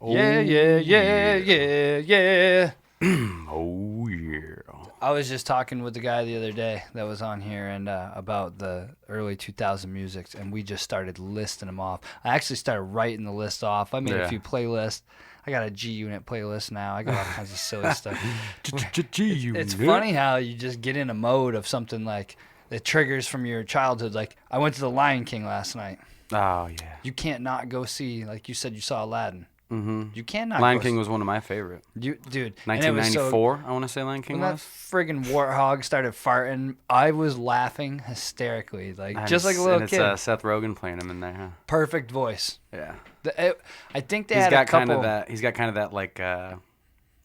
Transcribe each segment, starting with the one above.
Yeah, yeah, yeah, yeah, yeah. Oh, yeah. I was just talking with the guy the other day that was on here and about the early 2000 musics, and we just started listing them off. I actually started writing the list off. I made a few playlists. I got a G-Unit playlist now. I got all kinds of silly stuff. It's funny how you just get in a mode of something like that triggers from your childhood. Like, I went to the Lion King last night. Oh, yeah. You can't not go see, like you said, you saw Aladdin. Mm-hmm. You cannot. Lion King was one of my favorite. Dude. 1994, I want to say Lion King when was. That friggin' warthog started farting, I was laughing hysterically, just like a little kid. It's Seth Rogen playing him in there, huh? Perfect voice. Yeah. I think they had a couple. He's got kind of that like I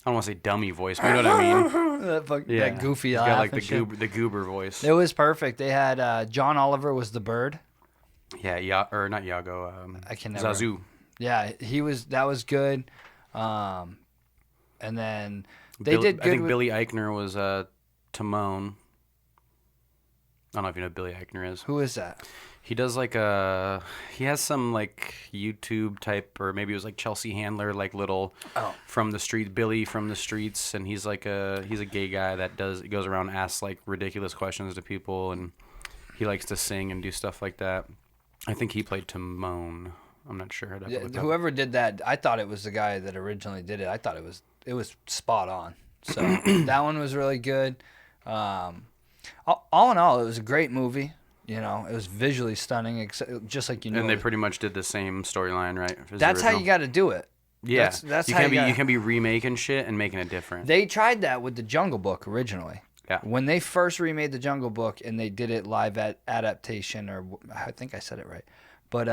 don't want to say dummy voice, but you know what I mean. That goofy. He's got like the goober voice. It was perfect. They had John Oliver was the bird. Yeah, or not Iago. I can never. Zazu. Yeah, that was good. And then they did good. I think Billy Eichner was Timon. I don't know if you know who Billy Eichner is. Who is that? He does he has some like YouTube type, or maybe it was like Chelsea Handler, like little from the street, Billy from the streets, and he's a gay guy that goes around and asks like ridiculous questions to people, and he likes to sing and do stuff like that. I think he played Timon. I'm not sure. Whoever did that, I thought it was the guy that originally did it. I thought it was spot on. So that one was really good. All in all, it was a great movie. You know, it was visually stunning, just like you knew. And they pretty much did the same storyline, right? That's how you got to do it. Yeah, that's you how you can be remaking shit and making it different. They tried that with the Jungle Book originally. Yeah. When they first remade the Jungle Book and they did it live adaptation, or I think I said it right, but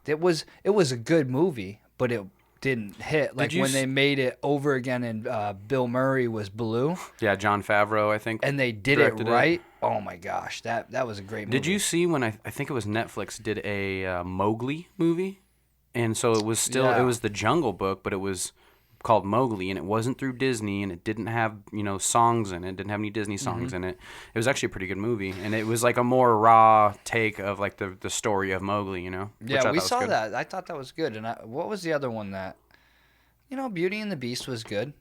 it was a good movie, but it didn't hit like when they made it over again and Bill Murray was Baloo. Yeah, Jon Favreau, I think. And they did it right. Oh my gosh, that was a great movie. Did you see when I think it was Netflix did a Mowgli movie? And so it was still it was the Jungle Book, but it was called Mowgli, and it wasn't through Disney, and it didn't have songs in it. It didn't have any Disney songs in it. It was actually a pretty good movie, and it was like a more raw take of like the story of Mowgli, Yeah, we saw that. I thought that was good. And what was the other one that, Beauty and the Beast was good.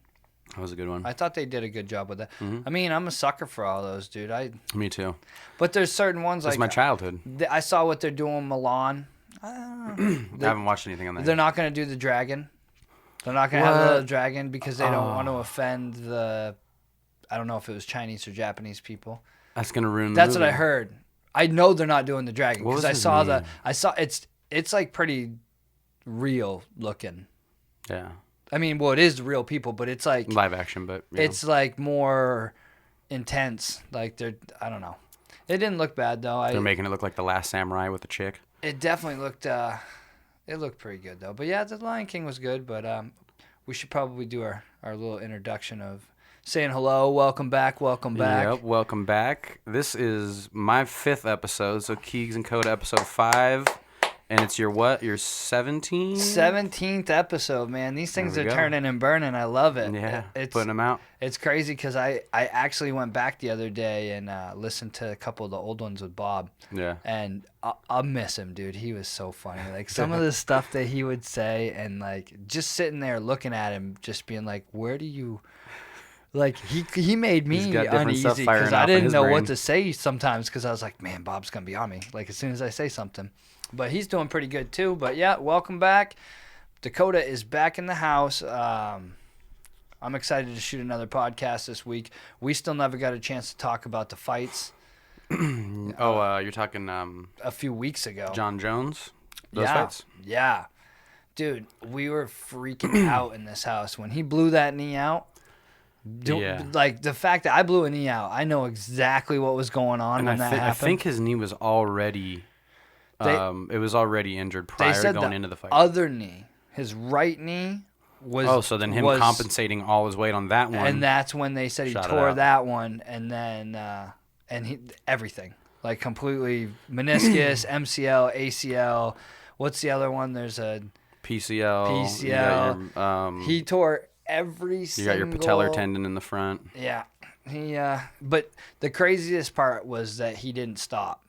That was a good one. I thought they did a good job with that. Mm-hmm. I mean, I'm a sucker for all those, dude. Me too. But there's certain ones That's my childhood. I saw what they're doing with Milan. I haven't watched anything on that. They're not going to do the dragon. They're not going to have the dragon because they don't want to offend the, I don't know if it was Chinese or Japanese people. That's going to ruin the That's movie. what I heard. I know they're not doing the dragon because I saw it's like pretty real looking. Yeah. I mean, well, it is real people, but it's like live action, but it's like more intense. Like I don't know. It didn't look bad though. They're making it look like The Last Samurai with a chick. It definitely looked. It looked pretty good though. But yeah, The Lion King was good. But we should probably do our little introduction of saying hello, welcome back. Yep, welcome back. This is my 5th episode, so Keegs and Coda episode 5. And it's your what? Your 17th? 17th episode, man. These things are turning and burning. I love it. Yeah, it's putting them out. It's crazy because I actually went back the other day and listened to a couple of the old ones with Bob. Yeah. And I'll miss him, dude. He was so funny. Like some of the stuff that he would say and like just sitting there looking at him, just being like, where do you... Like, he made me uneasy because I didn't know what to say sometimes because I was like, man, Bob's going to be on me. Like, as soon as I say something. But he's doing pretty good, too. But, yeah, welcome back. Dakota is back in the house. I'm excited to shoot another podcast this week. We still never got a chance to talk about the fights. You're talking... a few weeks ago. John Jones? Those fights? Yeah. Dude, we were freaking out in this house. When he blew that knee out... Like, the fact that I blew a knee out, I know exactly what was going on when that happened. I think his knee was already... it was already injured prior to going into the fight. Other knee, his right knee was... Oh, so then him compensating all his weight on that one. And that's when they said he tore that one, and then everything. Like, completely meniscus, MCL, ACL. What's the other one? There's a... PCL. He tore... every single... You got your patellar tendon in the front. Yeah. But the craziest part was that he didn't stop.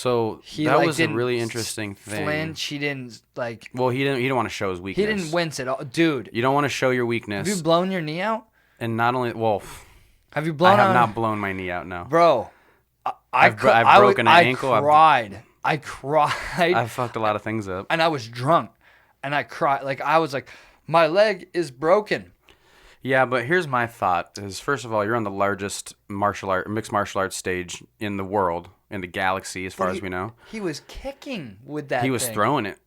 So that was a really interesting thing. Flinch. He didn't like. Well, he didn't want to show his weakness. He didn't wince at all, dude. You don't want to show your weakness. Have you blown your knee out? And not only, well, have you blown? I have not blown my knee out. No, bro. I've broken an ankle. I cried. I've fucked a lot of things up. And I was drunk, and I cried. Like I was like, my leg is broken. Yeah, but here's my thought: is first of all, you're on the largest mixed martial arts stage in the world, in the galaxy, as far as we know. He was kicking with that. He was throwing it,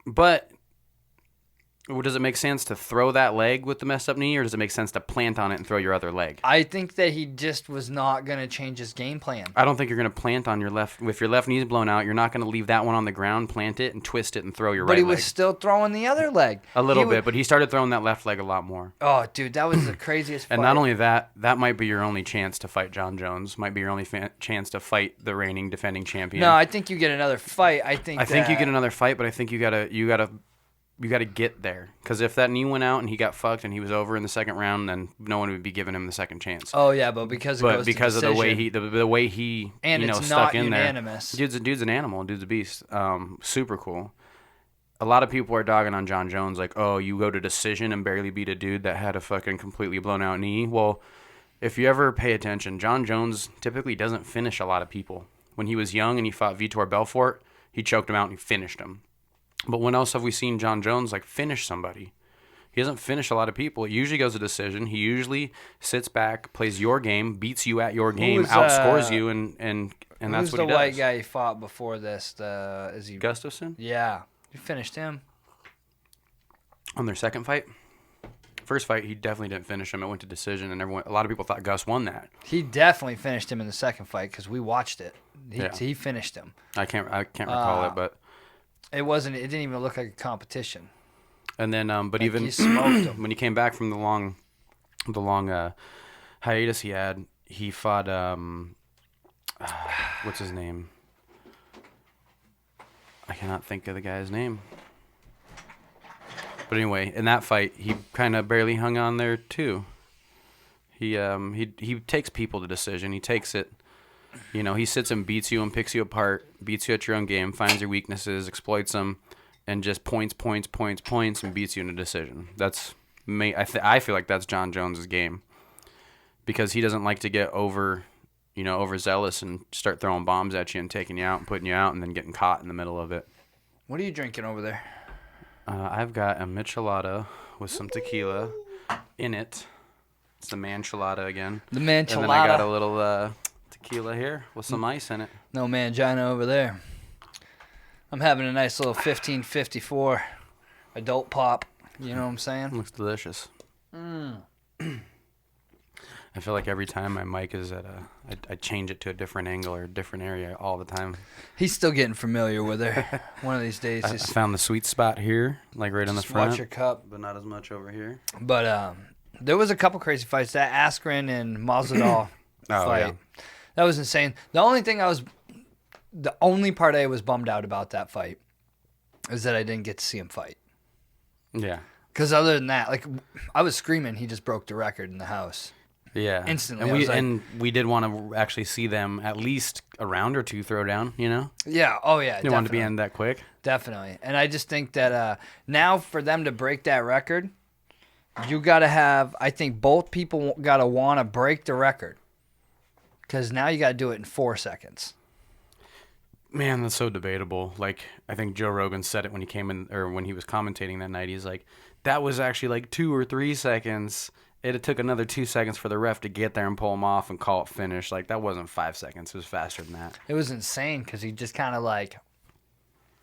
but does it make sense to throw that leg with the messed up knee, or does it make sense to plant on it and throw your other leg? I think that he just was not going to change his game plan. I don't think you're going to plant on your left. If your left knee's blown out, you're not going to leave that one on the ground, plant it, and twist it and throw your right leg. But he was still throwing the other leg. A little bit, but he started throwing that left leg a lot more. Oh, dude, that was the craziest fight. And not only that, that might be your only chance to fight John Jones. Might be your only chance to fight the reigning defending champion. No, I think you get another fight. I think you get another fight, but I think you gotta get there, because if that knee went out and he got fucked and he was over in the second round, then no one would be giving him the second chance. Oh yeah, but because of the way he and it's stuck not in unanimous. there. Dude's an animal. Dude's a beast. Super cool. A lot of people are dogging on John Jones, like, oh, you go to decision and barely beat a dude that had a fucking completely blown out knee. Well, if you ever pay attention, John Jones typically doesn't finish a lot of people. When he was young and he fought Vitor Belfort, he choked him out and he finished him. But when else have we seen John Jones finish somebody? He doesn't finish a lot of people. It usually goes to decision. He usually sits back, plays your game, beats you at your game, outscores you, and that's what he does. Who's the white guy he fought before this? Is he Gustafsson? Yeah, he finished him on their second fight. First fight, he definitely didn't finish him. It went to decision, and a lot of people thought Gus won that. He definitely finished him in the second fight because we watched it. He finished him. I can't recall it, but. It didn't even look like a competition. And then, but even he smoked him. when he came back from the long hiatus he had, he fought, what's his name? I cannot think of the guy's name. But anyway, in that fight, he kind of barely hung on there too. He takes people to decision. He takes it. You know, he sits and beats you and picks you apart, beats you at your own game, finds your weaknesses, exploits them, and just points, and beats you in a decision. That's me. I feel like that's John Jones's game, because he doesn't like to get overzealous and start throwing bombs at you and taking you out and putting you out and then getting caught in the middle of it. What are you drinking over there? I've got a michelada with some tequila in it. It's the Manchelada again. The Manchelada. And then I got a little tequila here with some ice in it. No mangina over there. I'm having a nice little 1554 adult pop. You know what I'm saying? Looks delicious. I feel like every time my mic is at I change it to a different angle or a different area all the time. He's still getting familiar with her. One of these days. I found the sweet spot here, like right on the front. Watch your cup. But not as much over here. But there was a couple crazy fights. That Askren and Masvidal fight. Yeah. That was insane. The only part I was bummed out about that fight is that I didn't get to see him fight. Yeah. Because other than that, I was screaming, he just broke the record in the house. Yeah. Instantly. And we did want to actually see them at least a round or two throw down, you know? Yeah. Oh, yeah. You want to be end that quick? Definitely. And I just think that now for them to break that record, you got to have, I think both people got to want to break the record. Because now you got to do it in 4 seconds. Man, that's so debatable. I think Joe Rogan said it when he came in, or when he was commentating that night. He's like, that was actually 2 or 3 seconds. It took another 2 seconds for the ref to get there and pull him off and call it finished. That wasn't 5 seconds. It was faster than that. It was insane because he just kind of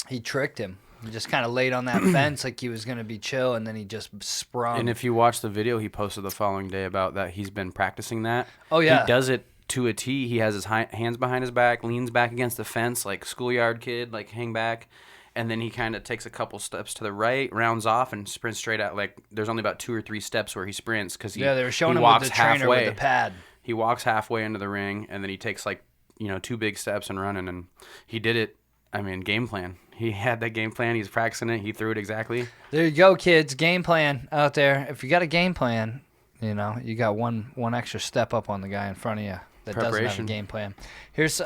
he tricked him. He just kind of laid on that fence like he was going to be chill, and then he just sprung. And if you watch the video he posted the following day about that, he's been practicing that. Oh, yeah. He does it to a T. He has his hands behind his back, leans back against the fence like schoolyard kid, hang back. And then he kind of takes a couple steps to the right, rounds off, and sprints straight out. There's only about 2 or 3 steps where he sprints because they were showing him with the trainer with the pad. He walks halfway into the ring, and then he takes 2 big steps and running. And he did it. I mean, game plan. He had that game plan. He's practicing it. He threw it exactly. There you go, kids. Game plan out there. If you got a game plan, you got one extra step up on the guy in front of you that doesn't have a game plan. Here's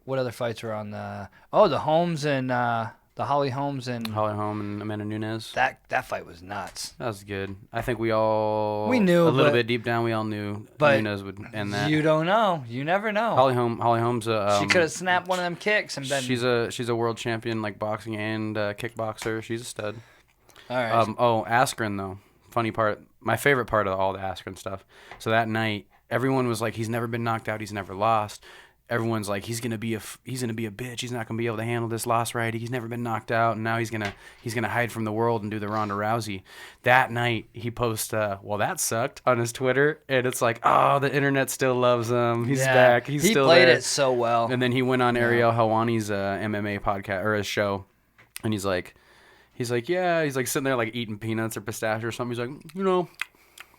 What other fights were on the? Oh, the Holmes and the Holly Holmes and Amanda Nunes. That fight was nuts. That was good. I think we knew a little bit deep down. We all knew Nunes would end that. You don't know. You never know. Holly Holmes. She could have snapped one of them kicks and been. She's a world champion, like boxing and kickboxer. She's a stud. All right. Askren though. Funny part. My favorite part of all the Askren stuff. So that night, everyone was like, he's never been knocked out. He's never lost. Everyone's like, he's gonna be a bitch. He's not gonna be able to handle this loss right. He's never been knocked out, and now he's gonna hide from the world and do the Ronda Rousey. That night, he posts, well, that sucked on his Twitter, and it's like, oh, the internet still loves him. He's back. He still played there. It so well. And then he went on Ariel Helwani's MMA podcast or his show, and he's like, yeah, he's like sitting there like eating peanuts or pistachio or something. He's like,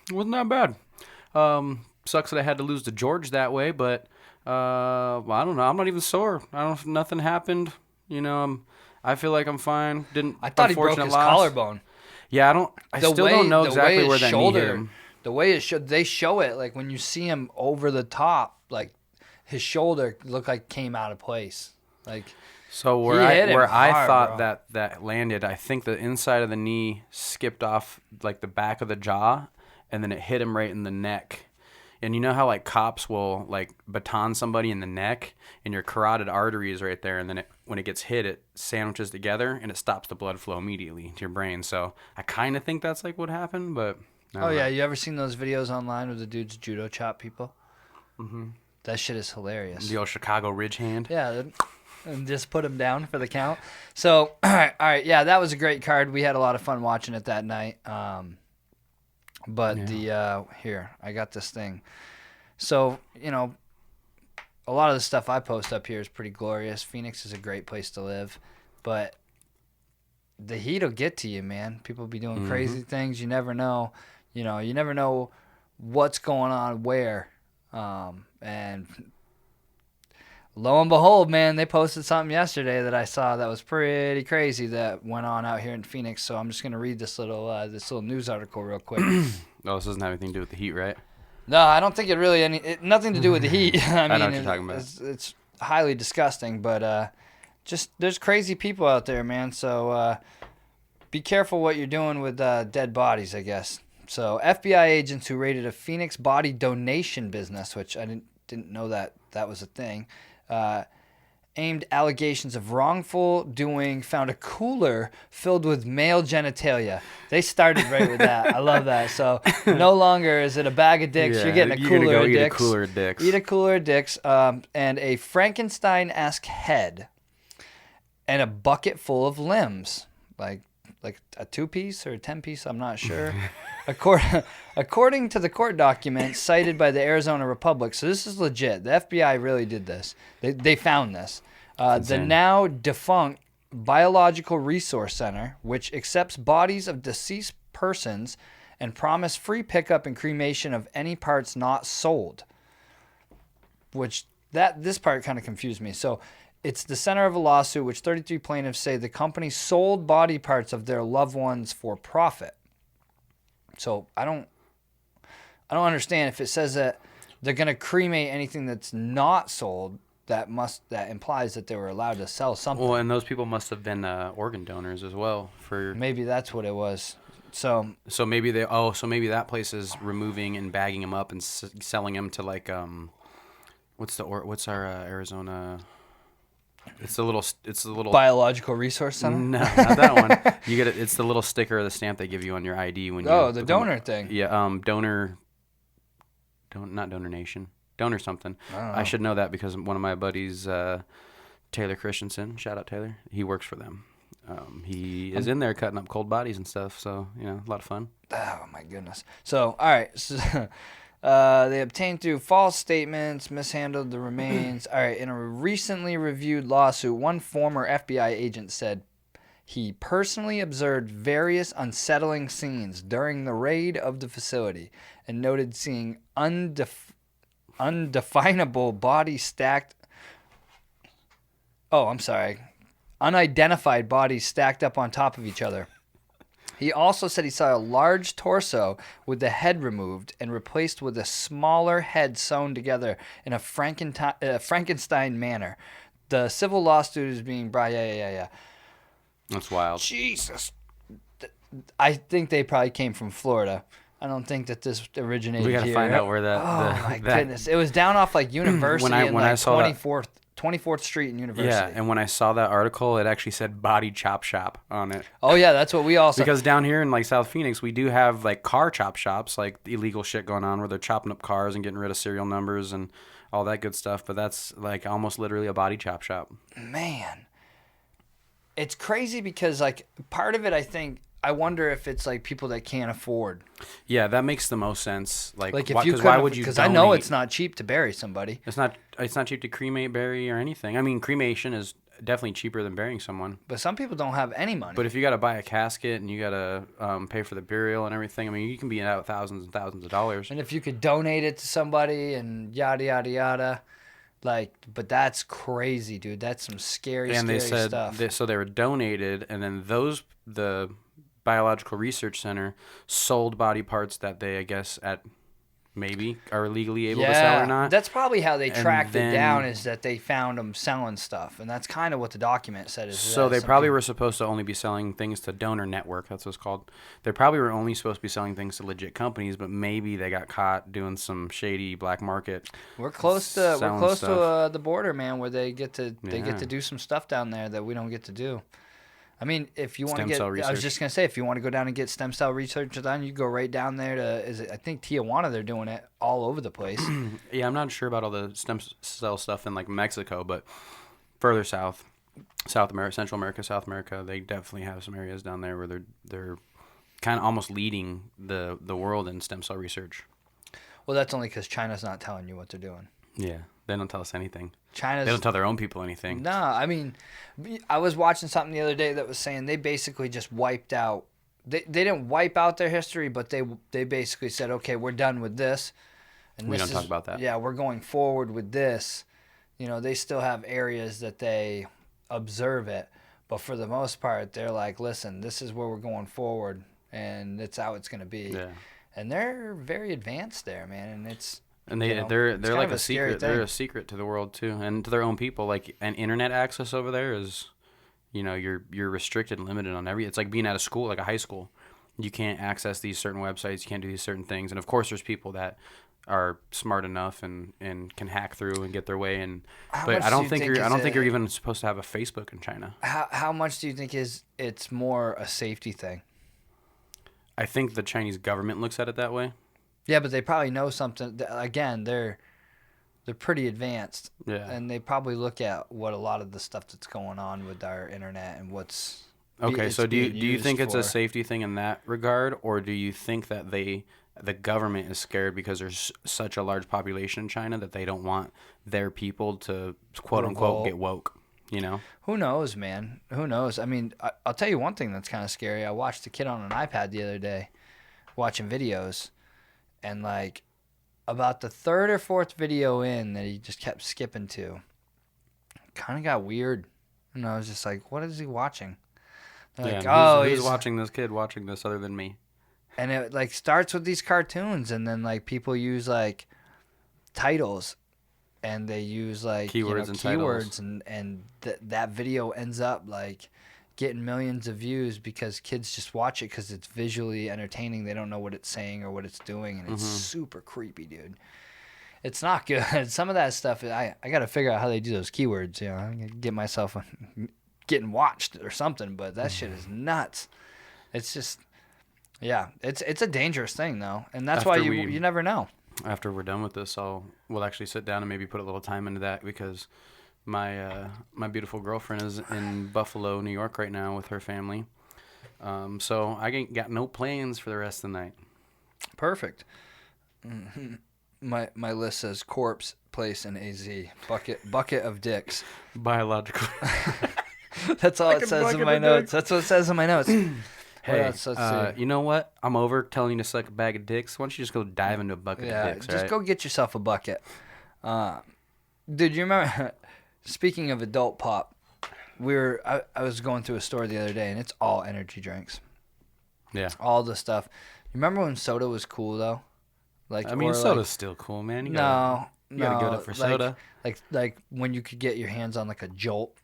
it wasn't that bad. Sucks that I had to lose to George that way, but. I don't know. I'm not even sore. Nothing happened. I feel like I'm fine. I thought he broke his collarbone. Yeah, I still don't know exactly where that knee hit him. The way they show it, like when you see him over the top, like his shoulder looked like came out of place. Like so where I thought that landed, I think the inside of the knee skipped off like the back of the jaw, and then it hit him right in the neck. And you know how like cops will like baton somebody in the neck and your carotid artery is right there, and then when it gets hit, it sandwiches together and it stops the blood flow immediately to your brain. So I kind of think that's like what happened, but yeah, you ever seen those videos online where the dudes judo chop people? Mm-hmm. That shit is hilarious. The old Chicago Ridge hand. Yeah, and just put them down for the count. So all right, yeah, that was a great card. We had a lot of fun watching it that night. But here, I got this thing. So, a lot of the stuff I post up here is pretty glorious. Phoenix is a great place to live. But the heat will get to you, man. People be doing crazy things. You never know. You never know what's going on where. And lo and behold, man, they posted something yesterday that I saw that was pretty crazy that went on out here in Phoenix. So I'm just gonna read this little news article real quick. This doesn't have anything to do with the heat, right? No, I don't think it really nothing to do with the heat. I know what you're talking about. It's highly disgusting, but just there's crazy people out there, man. So be careful what you're doing with dead bodies, I guess. So FBI agents who raided a Phoenix body donation business, which I didn't know that was a thing. Aimed allegations of wrongful doing, found a cooler filled with male genitalia. They started right with that. I love that. So no longer is it a bag of dicks. You're getting a cooler of dicks. Eat a cooler of dicks. And a Frankenstein-esque head. And a bucket full of limbs. Like a 2-piece or a 10-piece, I'm not sure. According to the court documents cited by the Arizona Republic, so this is legit. The FBI really did this. They found this. The now defunct Biological Resource Center, which accepts bodies of deceased persons and promise free pickup and cremation of any parts not sold. Which this part kind of confused me. So it's the center of a lawsuit which 33 plaintiffs say the company sold body parts of their loved ones for profit. So I don't understand if it says that they're going to cremate anything that's not sold. That implies that they were allowed to sell something. Well, and those people must have been organ donors as well. Maybe that's what it was. So maybe that place is removing and bagging them up and selling them to like what's our Arizona. It's the little Biological Resource Center. No, not that one. You get it. It's the little sticker or the stamp they give you on your ID when you. Oh, the donor thing. Yeah, donor. Not donor nation. Donor something. I should know that because one of my buddies, Taylor Christensen. Shout out Taylor. He works for them. He is in there cutting up cold bodies and stuff. So a lot of fun. Oh my goodness. So all right. So, they obtained through false statements, mishandled the remains. All right. In a recently reviewed lawsuit, one former FBI agent said he personally observed various unsettling scenes during the raid of the facility and noted seeing undefinable bodies stacked. Oh, I'm sorry. Unidentified bodies stacked up on top of each other. He also said he saw a large torso with the head removed and replaced with a smaller head sewn together in a Frankenstein manner. The civil lawsuit is being brought. Yeah. That's wild. Jesus. I think they probably came from Florida. I don't think that this originated here. We got to find out where that... Oh, my goodness. It was down off, like, University and, like, 24th Street and University. Yeah, and when I saw that article, it actually said Body Chop Shop on it. Oh, yeah, that's what we all saw. Because down here in, like, South Phoenix, we do have, like, car chop shops, like, illegal shit going on where they're chopping up cars and getting rid of serial numbers and all that good stuff. But that's, like, almost literally a body chop shop. Man. It's crazy because, like, part of it, I wonder if it's like people that can't afford. Yeah, that makes the most sense. Like if you why would you? Because I know it's not cheap to bury somebody. It's not cheap to cremate, bury, or anything. I mean, cremation is definitely cheaper than burying someone. But some people don't have any money. But if you got to buy a casket and you got to pay for the burial and everything, I mean, you can be out thousands and thousands of dollars. And if you could donate it to somebody and yada yada yada. Like, but that's crazy, dude. That's some scary stuff. And they said so they were donated, and then the Biological Research Center sold body parts that they, I guess, maybe are legally able to sell or not. That's probably how they tracked it down, is that they found them selling stuff, and that's kind of what the document said. So they probably were supposed to only be selling things to Donor Network. That's what it's called. They probably were only supposed to be selling things to legit companies, but maybe they got caught doing some shady black market. We're close to the border, man, where they get to do some stuff down there that we don't get to do. I mean, if you want to get, I was just going to say, if you want to go down and get stem cell research done, you go right down there to, I think Tijuana, they're doing it all over the place. Yeah, I'm not sure about all the stem cell stuff in like Mexico, but further south, South America, Central America, South America, they definitely have some areas down there where they're kind of almost leading the world in stem cell research. Well, that's only because China's not telling you what they're doing. Yeah, they don't tell us anything. They don't tell their own people anything. No, I mean, I was watching something the other day that was saying they basically just wiped out. They didn't wipe out their history, but they basically said, okay, we're done with this. And we don't talk about that. Yeah, we're going forward with this. You know, they still have areas that they observe it, but for the most part, they're like, listen, this is where we're going forward, and it's how it's going to be. Yeah. And they're very advanced there, man, and it's. And they're like a secret. They're a secret to the world too, and to their own people. Like, an internet access over there is, you know, you're restricted and limited on every. It's like being at a school, like a high school. You can't access these certain websites. You can't do these certain things. And of course, there's people that are smart enough and can hack through and get their way. But I don't think you're even supposed to have a Facebook in China. How much do you think it's more a safety thing? I think the Chinese government looks at it that way. Yeah, but they probably know something. Again, they're pretty advanced. Yeah. And they probably look at what a lot of the stuff that's going on with our internet and what's. Okay, so do you think it's a safety thing in that regard, or do you think that the government is scared because there's such a large population in China that they don't want their people to quote unquote get woke? You know? Who knows, man? Who knows? I mean, I'll tell you one thing that's kind of scary. I watched a kid on an iPad the other day, watching videos. And, like, about the third or fourth video in that he just kept skipping to, kind of got weird. And I was just like, what is he watching? Like, who's watching this kid watching this other than me? And it, like, starts with these cartoons. And then, like, people use, like, titles. And they use, like, keywords. And that video ends up, like, getting millions of views because kids just watch it because it's visually entertaining. They don't know what it's saying or what it's doing, and it's super creepy, dude. It's not good. Some of that stuff, I got to figure out how they do those keywords. You know, I gotta get myself getting watched or something, but that shit is nuts. It's just, yeah, it's a dangerous thing though, and that's why you never know. After we're done with this, we'll actually sit down and maybe put a little time into that because. My beautiful girlfriend is in Buffalo, New York right now with her family. So I ain't got no plans for the rest of the night. Perfect. My list says corpse, place, and AZ. Bucket of dicks. Biological. That's all it says in my notes. That's what it says in my notes. Hey, you know what? I'm over telling you to suck a bag of dicks. Why don't you just go dive into a bucket of dicks, just go get yourself a bucket. Dude, you remember... Speaking of adult pop, I was going through a store the other day, and it's all energy drinks. Yeah. All the stuff. You remember when soda was cool though? Like, I mean, soda's still cool, man. You gotta get up for soda. Like when you could get your hands on like a Jolt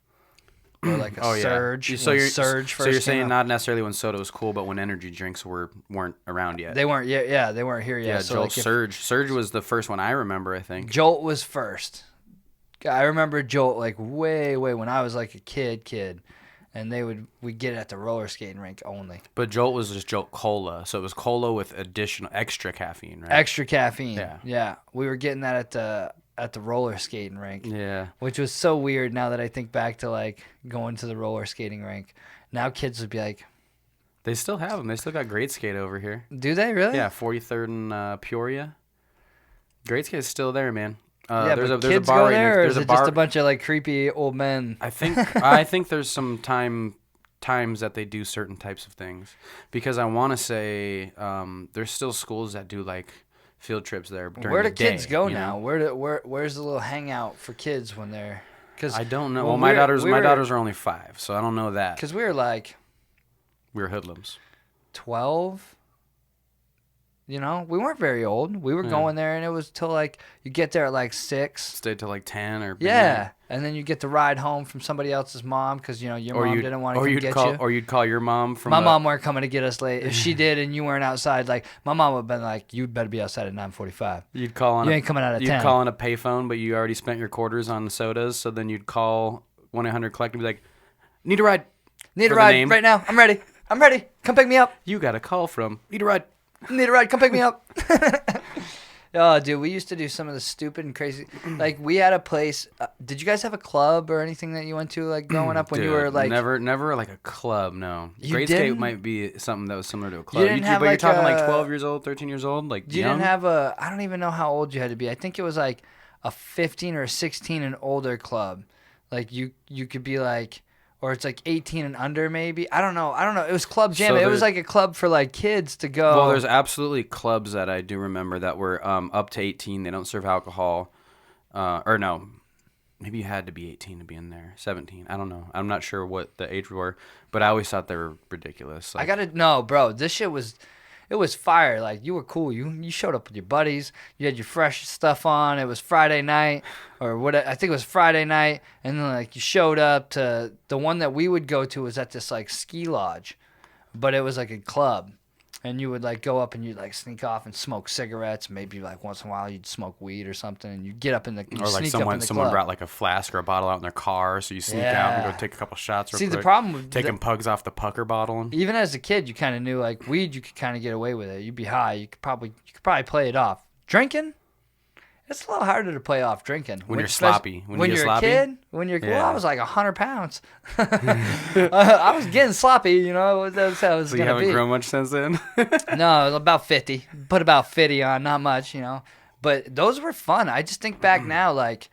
or like a Surge. Yeah. Surge so you're saying not necessarily when soda was cool, but when energy drinks weren't around yet. They weren't. Yeah, they weren't here yet. Yeah, so Jolt, Surge. Surge was the first one I remember, I think. Jolt was first. I remember Jolt like way when I was like a kid. And we'd get it at the roller skating rink only. But Jolt was just Jolt Cola, so it was cola with extra caffeine, right? Extra caffeine. Yeah. Yeah. We were getting that at the roller skating rink. Yeah. Which was so weird now that I think back to like going to the roller skating rink. Now kids would be like, they still have them. They still got Great Skate over here. Do they really? Yeah, 43rd and Peoria. Great Skate's still there, man. There's a bar go there, or is it just a bunch of like creepy old men? I think there's some times that they do certain types of things, because I want to say there's still schools that do like field trips there during Where the do day, kids go now? Where's the little hangout for kids when they're? Cause I don't know. Well, my daughters are only 5, so I don't know that. Because we were hoodlums. 12. You know, we weren't very old. We were going there, and it was till like you get there at like 6. Stayed till like 10 or and then you get the ride home from somebody else's mom because your mom didn't want to come get you. Or you'd call your mom from. My mom weren't coming to get us late. If she did, and you weren't outside, like my mom would have been like, "You better be outside at 9:45." You'd call on. You ain't coming out at 10. You'd call on a payphone, but you already spent your quarters on the sodas. So then you'd call 1-800-COLLECT and be like, "Need a ride? Need a ride right now? I'm ready. Come pick me up." You got a call from. Need a ride? Need a ride? Come pick me up. Oh, dude, we used to do some of the stupid and crazy. Like, we had a place. Did you guys have a club or anything that you went to, like, growing up when you were, like... Never like a club, no. Great Skate might be something that was similar to a club. You didn't have, but you're talking, like, 12 years old, 13 years old? Like, you young? didn't have a... I don't even know how old you had to be. I think it was, like, a 15 or 16 and older club. Like, you could be, like... Or it's like 18 and under, maybe. I don't know. It was Club Jam. It was like a club for like kids to go. Well, there's absolutely clubs that I do remember that were up to 18. They don't serve alcohol. Or no, maybe you had to be 18 to be in there. 17. I don't know. I'm not sure what the age were, but I always thought they were ridiculous. Like, no, bro. This shit was... It was fire. Like, you were cool. You showed up with your buddies. You had your fresh stuff on. It was Friday night, or what? I think it was Friday night. And then, like, you showed up to the one that we would go to was at this, like, ski lodge. But it was, like, a club. And you would, like, go up and you'd, like, sneak off and smoke cigarettes. Maybe, like, once in a while you'd smoke weed or something. And you'd get up in the Or, like, someone brought, like, a flask or a bottle out in their car. So you sneak out and go take a couple shots real quick. See, the problem with... Taking pugs off the pucker bottle. Even as a kid, you kind of knew, like, weed, you could kind of get away with it. You'd be high. You could probably play it off. Drinking? It's a little harder to play off drinking. When you're sloppy. When you're a kid. Well, I was like 100 pounds. I was getting sloppy, you know. That's how it was going to be. So you haven't grown much since then? No, about 50. Put about 50 on, not much, you know. But those were fun. I just think back now, like,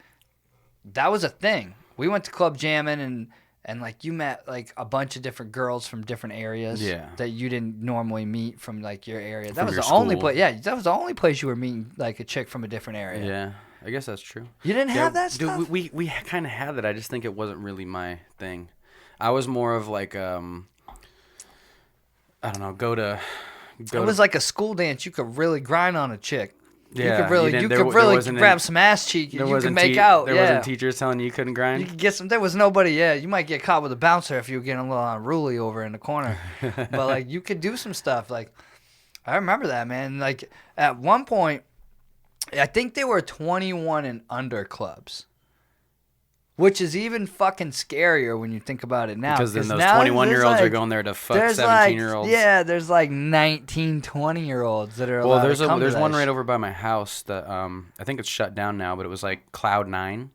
that was a thing. We went to club jamming and like you met like a bunch of different girls from different areas that you didn't normally meet from like your area. That was the only place. Yeah, that was the only place you were meeting like a chick from a different area. Yeah, I guess that's true. You didn't have that stuff? Dude, we kind of had that. I just think it wasn't really my thing. I was more of like I don't know, It was like a school dance. You could really grind on a chick. Yeah, you could really grab some ass cheek and you could make out. There wasn't teachers telling you couldn't grind? You could get some. There was nobody, you might get caught with a bouncer if you were getting a little unruly over in the corner. But, like, you could do some stuff. Like, I remember that, man. Like, at one point, I think they were 21 and under clubs. Which is even fucking scarier when you think about it now. Because then those 21-year-olds are going there to fuck 17-year-olds. Yeah, there's like 19, 20-year-olds that are allowed to come to there's that one right over by my house that I think it's shut down now, but it was like Cloud 9.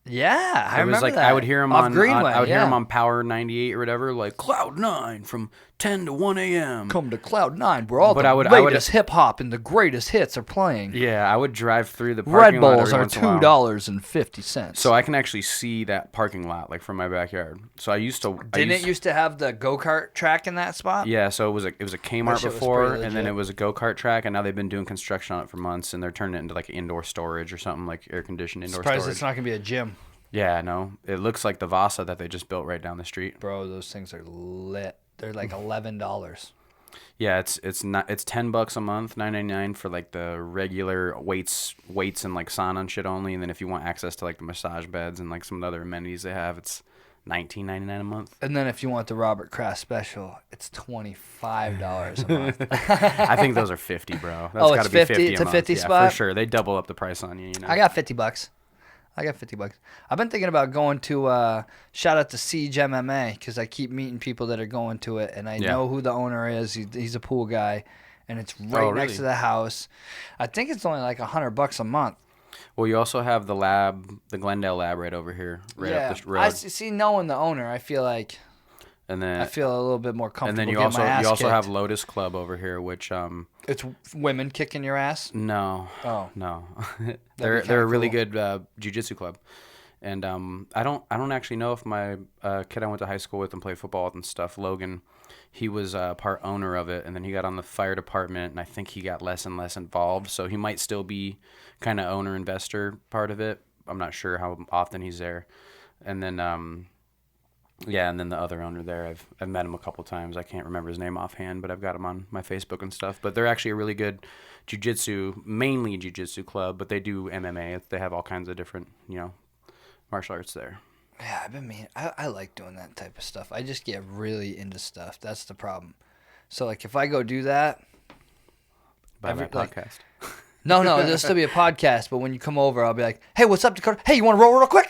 Yeah, I remember that. I would hear him on Greenway. I would hear him on Power 98 or whatever, like Cloud 9 from 10 to 1 a.m. Come to Cloud 9 where all the latest hip-hop and the greatest hits are playing. Yeah, I would drive through the parking lot. Red Bulls are $2.50. So I can actually see that parking lot, like, from my backyard. So I used to... Didn't it used to have the go-kart track in that spot? Yeah, so it was a Kmart before, and then it was a go-kart track, and now they've been doing construction on it for months, and they're turning it into, like, indoor storage or something, like air-conditioned indoor storage. Surprised it's not going to be a gym. Yeah, no. It looks like the Vasa that they just built right down the street. Bro, those things are lit. They're like $11. Yeah, it's not it's $10 a month, $9.99 for like the regular weights and like sauna and shit only, and then if you want access to like the massage beds and like some of the other amenities they have, it's $19.99 a month. And then if you want the Robert Kraft special, it's $25 a month. I think those are 50, bro. That's It's 50. It's a 50 yeah, spot. for sure. They double up the price on you. You know. I got $50. I've been thinking about going to shout out to Siege MMA because I keep meeting people that are going to it, and I know who the owner is. He's a pool guy, and it's right next to the house. I think it's only like $100 a month. Well, you also have the lab, the Glendale lab, right over here, up the road. I see. Knowing the owner, I feel like. And then I feel a little bit more comfortable. And then you also have Lotus Club over here, which it's women kicking your ass. No. Oh no, they're a really good jiu-jitsu club, and I don't actually know if my kid I went to high school with and played football with and stuff, Logan, he was part owner of it, and then he got on the fire department, and I think he got less and less involved, so he might still be kind of owner investor part of it. I'm not sure how often he's there, and then. Yeah, and then the other owner there, I've met him a couple times. I can't remember his name offhand, but I've got him on my Facebook and stuff. But they're actually a really good mainly jiu-jitsu club, but they do MMA. They have all kinds of different, martial arts there. Yeah, I like doing that type of stuff. I just get really into stuff. That's the problem. So, like, if I go do that... By my podcast. No, there'll still be a podcast, but when you come over, I'll be like, hey, what's up, Dakota? Hey, you want to roll real quick?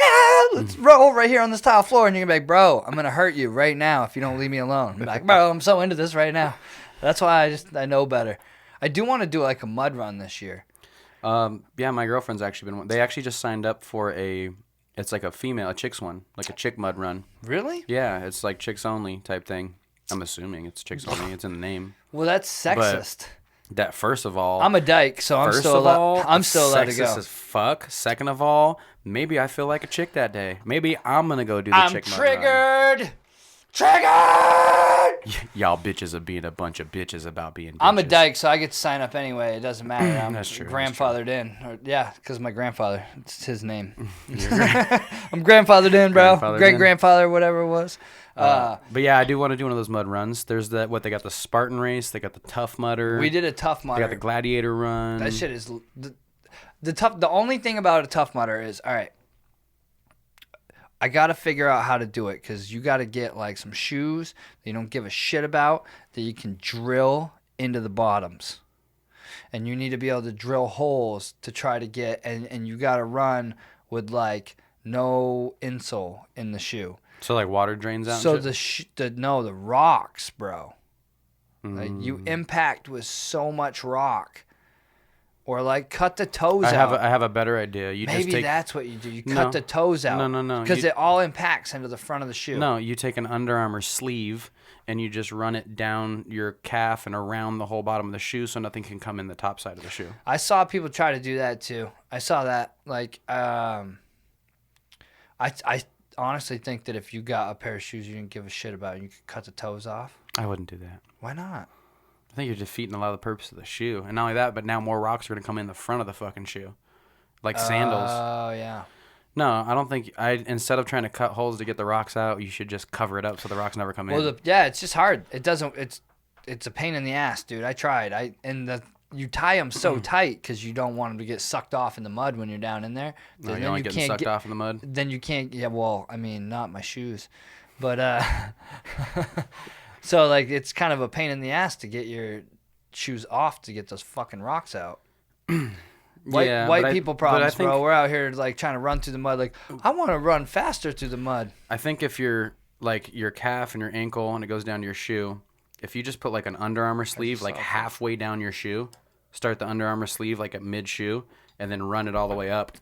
Let's roll right here on this tile floor. And you're going to be like, bro, I'm going to hurt you right now if you don't leave me alone. I'm like, bro, I'm so into this right now. That's why I know better. I do want to do like a mud run this year. Yeah, my girlfriend's actually been one. They actually just signed up for it's like a chick's one, like a chick mud run. Really? Yeah, it's like chicks only type thing. I'm assuming it's chicks only. It's in the name. Well, that's sexist. That first of all, I'm a dyke, so I'm still allowed to go. Sexist as fuck. Second of all, maybe I feel like a chick that day. Maybe I'm gonna go do the chick mud run. Triggered! Y'all bitches are being a bunch of bitches about being bitches. I'm a dyke, so I get to sign up anyway. It doesn't matter. I'm That's true. grandfathered in. Yeah, because my grandfather. It's his name. I'm grandfathered in, bro. Great-grandfather, whatever it was. But yeah, I do want to do one of those mud runs. There's they got the Spartan race. They got the Tough Mudder. We did a Tough Mudder. They got the Gladiator run. That shit is... The only thing about a Tough Mudder is, all right, I got to figure out how to do it because you got to get like some shoes that you don't give a shit about that you can drill into the bottoms. And you need to be able to drill holes to try to get, and you got to run with like no insole in the shoe. So like water drains out. So the rocks, bro. Like you impact with so much rock. Or like cut the toes out. I have a better idea. Maybe that's what you do. You cut the toes out. No. Because it all impacts into the front of the shoe. No, you take an Under Armour sleeve and you just run it down your calf and around the whole bottom of the shoe so nothing can come in the top side of the shoe. I saw people try to do that too. I saw that. Like, I honestly think that if you got a pair of shoes you didn't give a shit about, you could cut the toes off. I wouldn't do that. Why not? I think you're defeating a lot of the purpose of the shoe. And not only that, but now more rocks are going to come in the front of the fucking shoe. Like sandals. Oh, yeah. No, I don't think... Instead of trying to cut holes to get the rocks out, you should just cover it up so the rocks never come in. Well, it's just hard. It doesn't... It's a pain in the ass, dude. I tried. You tie them so tight because you don't want them to get sucked off in the mud when you're down in there. No, you don't want getting sucked off in the mud? Then you can't... Yeah, well, I mean, not my shoes. But... So, like, it's kind of a pain in the ass to get your shoes off to get those fucking rocks out. White people problems, bro. We're out here, like, trying to run through the mud. Like, I want to run faster through the mud. I think if you're, like, your calf and your ankle and it goes down to your shoe, if you just put, like, an Under Armour sleeve, like, halfway down your shoe, start the Under Armour sleeve, like, at mid-shoe, and then run it all the way up,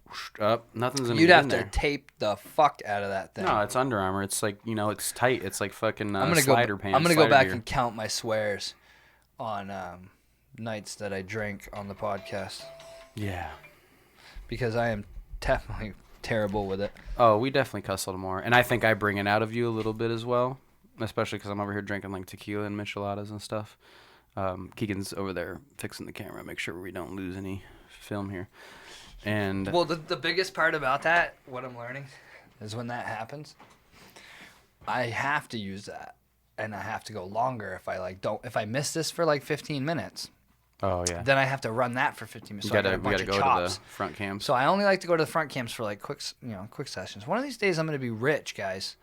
nothing's going to get in there. You'd have to tape the fuck out of that thing. No, it's Under Armour. It's like, it's tight. It's like fucking slider pants. I'm going to go back and count my swears on nights that I drink on the podcast. Yeah. Because I am definitely terrible with it. Oh, we definitely cuss a little more. And I think I bring it out of you a little bit as well, especially because I'm over here drinking like tequila and micheladas and stuff. Keegan's over there fixing the camera, make sure we don't lose any film here. And well, the biggest part about that, what I'm learning, is when that happens, I have to use that. and I have to go longer if I miss this for like 15 minutes. Oh yeah. Then I have to run that for 15 minutes. So we gotta go to the front cams. So I only like to go to the front cams for like quick sessions. One of these days I'm gonna be rich, guys.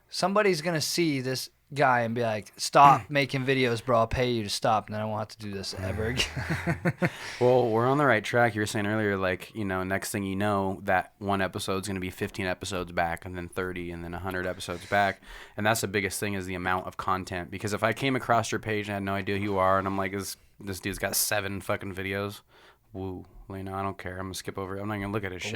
Somebody's gonna see this guy and be like, "Stop making videos, bro. I'll pay you to stop, and then I won't have to do this ever again." Well, we're on the right track. You were saying earlier, like, next thing you know, that one episode's going to be 15 episodes back, and then 30, and then 100 episodes back. And that's the biggest thing, is the amount of content. Because if I came across your page and I had no idea who you are, and I'm like, this dude's got 7 fucking videos, woo. Well, I don't care. I'm going to skip over it. I'm not going to look at his shit.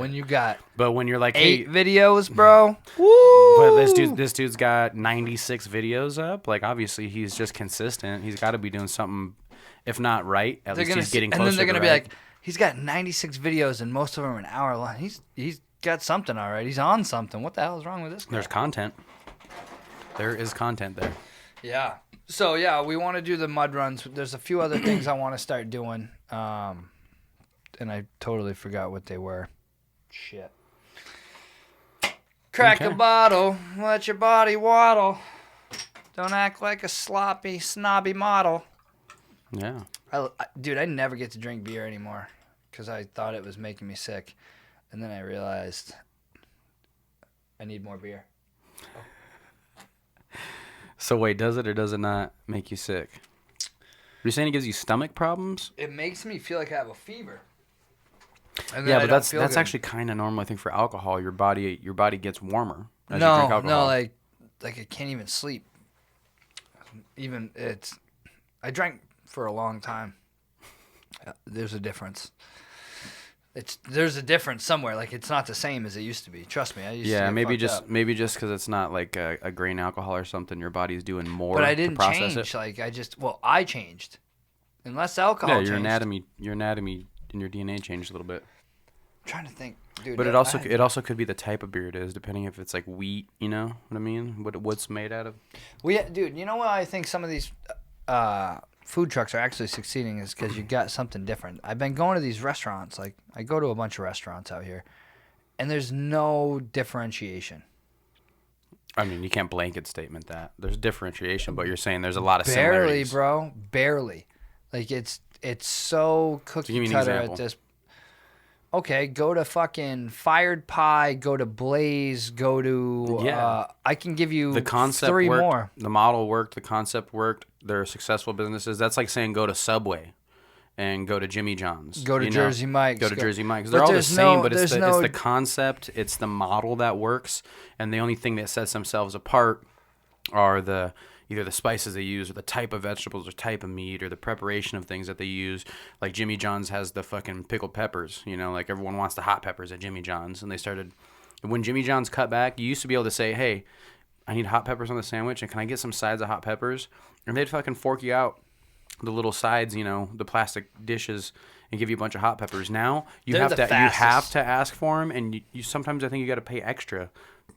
But when you're like, 8 videos, bro. Woo! But this dude's got 96 videos up. Like, obviously, he's just consistent. He's got to be doing something, if not right, at least he's getting closer to right. And then they're going to be like, he's got 96 videos, and most of them are an hour long. He's got something all right. He's on something. What the hell is wrong with this guy? There's content. There is content there. Yeah. So, yeah, we want to do the mud runs. There's a few other things I want to start doing. And I totally forgot what they were. Shit. Crack a bottle, let your body waddle. Don't act like a sloppy, snobby model. Yeah. Dude, I never get to drink beer anymore because I thought it was making me sick. And then I realized I need more beer. So wait, does it or does it not make you sick? You're saying it gives you stomach problems? It makes me feel like I have a fever. Yeah, but that's actually kind of normal. I think for alcohol, your body gets warmer as you drink alcohol. No, like I can't even sleep. I drank for a long time. There's a difference. There's a difference somewhere. Like, it's not the same as it used to be. Trust me. I used to get maybe fucked just maybe just because it's not like a grain alcohol or something. Your body's doing more. But I didn't to process change. It. Like I changed. Unless alcohol. Yeah, your changed. anatomy and your DNA changed a little bit. I'm trying to think, dude. But it also could be the type of beer it is, depending if it's like wheat. You know what I mean? What's made out of? Dude. You know what I think some of these food trucks are actually succeeding is because you got something different. I've been going to these restaurants. Like, I go to a bunch of restaurants out here, and there's no differentiation. I mean, you can't blanket statement that. There's differentiation, but you're saying there's a lot of similarities. Barely, bro. Barely. Like, it's so cookie cutter at this. Okay, go to fucking Fired Pie, go to Blaze, go to... I can give you the concept 3 worked, more. The model worked, the concept worked. They're successful businesses. That's like saying go to Subway and go to Jimmy John's. Go to Jersey Mike's. Go to Jersey Mike's. They're all the same, but it's the concept, it's the model that works, and the only thing that sets themselves apart are either the spices they use or the type of vegetables or type of meat or the preparation of things that they use. Like Jimmy John's has the fucking pickled peppers, like everyone wants the hot peppers at Jimmy John's. And they started, when Jimmy John's cut back, you used to be able to say, hey, I need hot peppers on the sandwich and can I get some sides of hot peppers? And they'd fucking fork you out the little sides, the plastic dishes and give you a bunch of hot peppers. Now you have to ask for them, and you sometimes I think you got to pay extra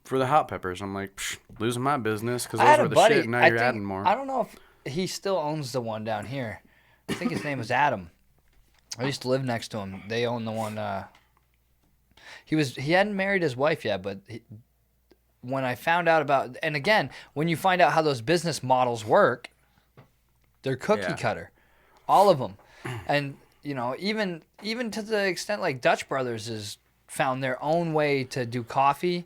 for the hot peppers. I'm like, losing my business because those were the shit, and now you're adding more. I don't know if he still owns the one down here. I think his name was Adam. I used to live next to him. They own the one. He hadn't married his wife yet, but when I found out about, and again, when you find out how those business models work, they're cookie cutter, all of them, and even to the extent like Dutch Brothers has found their own way to do coffee.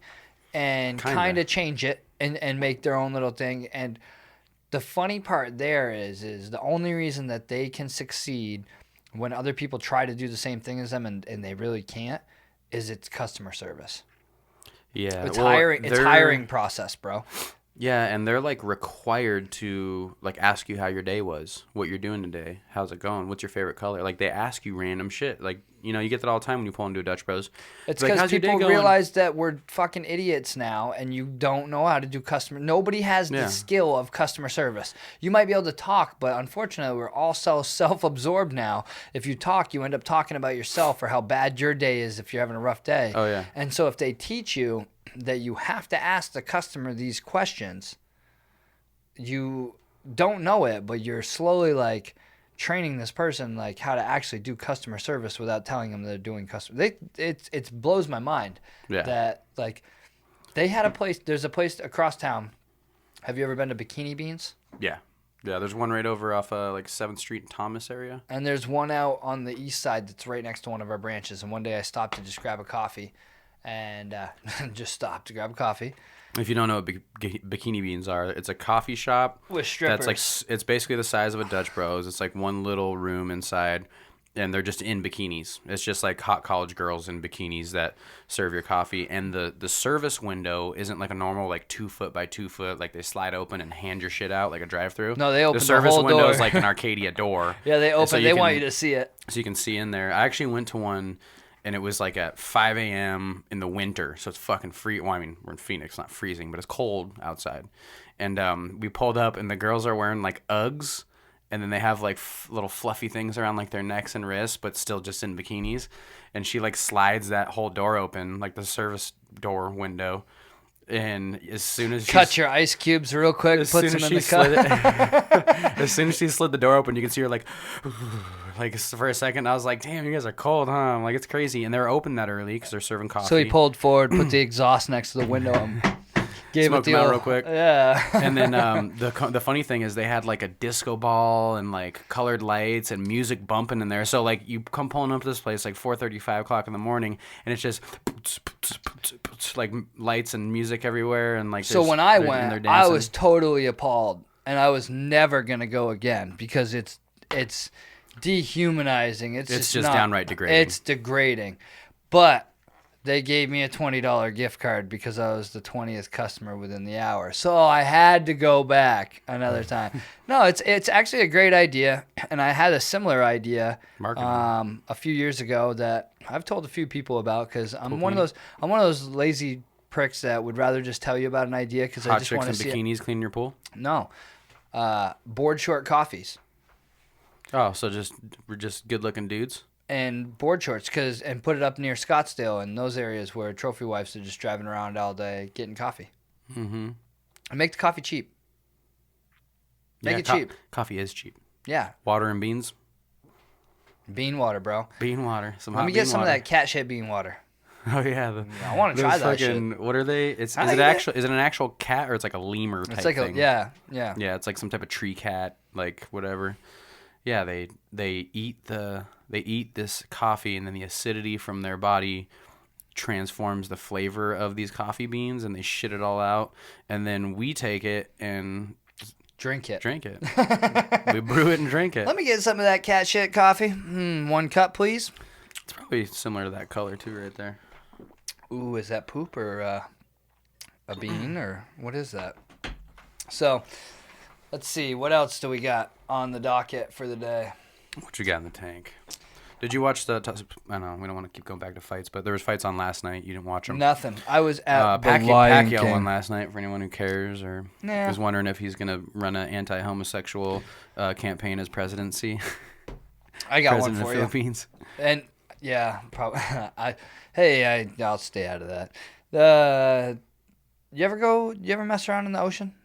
And kind of change it and make their own little thing. And the funny part there is the only reason that they can succeed when other people try to do the same thing as them and they really can't is it's customer service. Yeah. It's hiring process, bro. Yeah, and they're like required to like ask you how your day was, what you're doing today, how's it going, what's your favorite color. Like they ask you random shit. Like you get that all the time when you pull into a Dutch Bros. It's because people realize that we're fucking idiots now, and you don't know how to do customer. Nobody has the skill of customer service. You might be able to talk, but unfortunately, we're all so self-absorbed now. If you talk, you end up talking about yourself or how bad your day is if you're having a rough day. Oh yeah. And so if they teach you that you have to ask the customer these questions, you don't know it, but you're slowly like training this person like how to actually do customer service without telling them they're doing customer. It blows my mind that like they had a place. There's a place across town Have you ever been to Bikini Beans? Yeah. Yeah, there's one right over off like 7th Street and Thomas area. And there's one out on the east side that's right next to one of our branches. And one day I stopped to just grab a coffee and just stopped to grab a coffee. If you don't know what Bikini Beans are, it's a coffee shop with strippers. That's like, it's basically the size of a Dutch Bros. It's like one little room inside, and they're just in bikinis. It's just like hot college girls in bikinis that serve your coffee. And the service window isn't like a normal like 2 foot by 2 foot, like they slide open and hand your shit out like a drive-through. No, they open the service whole window door. is like an Arcadia door. Yeah, they open. So they want you to see it, so you can see in there. I actually went to one. And it was like at 5 a.m. in the winter, so it's fucking free. Well, I mean, we're in Phoenix, not freezing, but it's cold outside. And we pulled up, and the girls are wearing like Uggs, and then they have like little fluffy things around like their necks and wrists, but still just in bikinis. And she like slides that whole door open, like the service door window. And as soon as cut your ice cubes real quick, puts them in the cup. As soon as she slid the door open, you can see her like for a second. I was like, "Damn, you guys are cold, huh?" I'm like, it's crazy, and they're open that early because they're serving coffee. So he pulled forward, put the exhaust next to the window, and gave smoked it them the out old, real quick. Yeah. And then the funny thing is they had like a disco ball and like colored lights and music bumping in there. So like you come pulling up to this place like 4:30, 5 o'clock in the morning, and it's just like lights and music everywhere. And like so when I went, I was totally appalled, and I was never gonna go again because it's dehumanizing. It's just downright degrading. It's degrading, but they gave me a $20 gift card because I was the 20th customer within the hour. So I had to go back another time. No, it's actually a great idea, and I had a similar idea a few years ago that I've told a few people about because I'm one of those lazy pricks that would rather just tell you about an idea because I just want to see hot chicks in bikinis cleaning your pool? No. Board short coffees. Oh, so just good-looking dudes? And board shorts, and put it up near Scottsdale and those areas where trophy wives are just driving around all day getting coffee. Mm-hmm. And make the coffee cheap. Make it cheap. Coffee is cheap. Yeah. Water and beans? Bean water, bro. Bean water. Let me get some of that cat shit bean water. Oh yeah, I want to try that shit. What are they? Is it an actual cat or it's like a lemur type thing? Yeah. Yeah, it's like some type of tree cat, like whatever. Yeah, they eat this coffee, and then the acidity from their body transforms the flavor of these coffee beans, and they shit it all out, and then we take it and drink it. We brew it and drink it. Let me get some of that cat shit coffee. 1 cup, please. It's probably similar to that color too, right there. Ooh, is that poop or a bean or what is that? So, let's see. What else do we got on the docket for the day? What you got in the tank? Did you watch I know we don't want to keep going back to fights, but there was fights on last night. You didn't watch them? Nothing. I was at the Lion King. Pacquiao won last night for anyone who cares or is wondering if he's going to run an anti-homosexual campaign as presidency. I got President one for of Philippines. And yeah, probably. I'll stay out of that. You ever mess around in the ocean?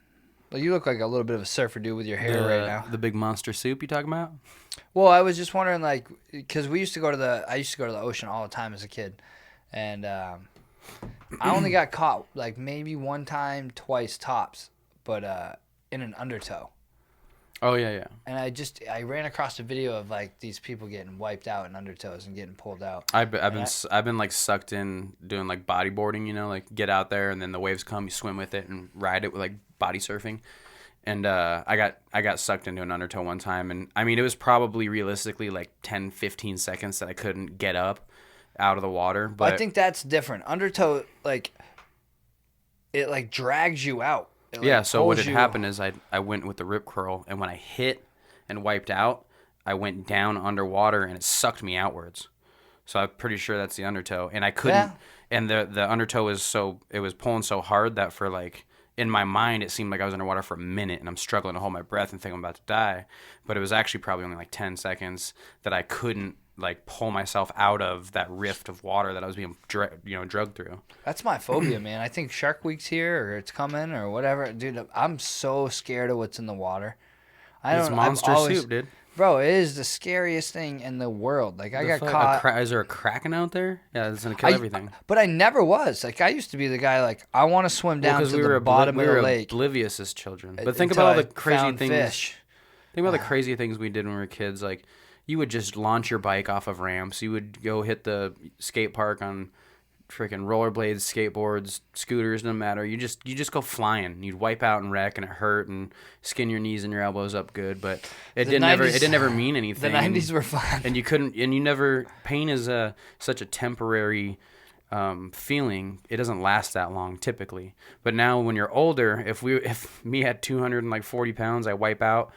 Like, you look like a little bit of a surfer dude with your hair right now. The big monster soup you talking about? Well, I was just wondering, like, because I used to go to the ocean all the time as a kid, and I only got caught like maybe one time, twice tops, but in an undertow. Oh yeah. And I ran across a video of like these people getting wiped out in undertows and getting pulled out. I've been like sucked in doing like bodyboarding, you know, like get out there and then the waves come, you swim with it and ride it with like body surfing. And I got sucked into an undertow one time, and I mean it was probably realistically like 10-15 seconds that I couldn't get up out of the water. But I think that's different. Undertow, like, it like drags you out. Yeah, so what had happened is I went with the rip curl, and when I hit and wiped out, I went down underwater, and it sucked me outwards. So I'm pretty sure that's the undertow, and I couldn't. Yeah. And the undertow it was pulling so hard that for like in my mind it seemed like I was underwater for a minute, and I'm struggling to hold my breath and think I'm about to die. But it was actually probably only like 10 seconds that I couldn't like pull myself out of that rift of water that I was being drugged through. That's my phobia, man. I think Shark Week's here or it's coming or whatever. Dude, I'm so scared of what's in the water. It's monster soup, dude. Bro, it is the scariest thing in the world. Like, I got caught. Is there a kraken out there? Yeah, it's gonna kill everything. But I never was. Like, I used to be the guy, like, I want to swim down to the bottom of the lake. We were oblivious as children. But think about all the crazy things. Fish. Think about the crazy things we did when we were kids. Like, you would just launch your bike off of ramps. You would go hit the skate park on freaking rollerblades, skateboards, scooters, no matter. You just go flying. You'd wipe out and wreck, and it hurt, and skin your knees and your elbows up good. But it didn't ever mean anything. The 90s were fun. And you couldn't. And you never. Pain is such a temporary feeling. It doesn't last that long typically. But now when you're older, if me at 240 pounds, I wipe out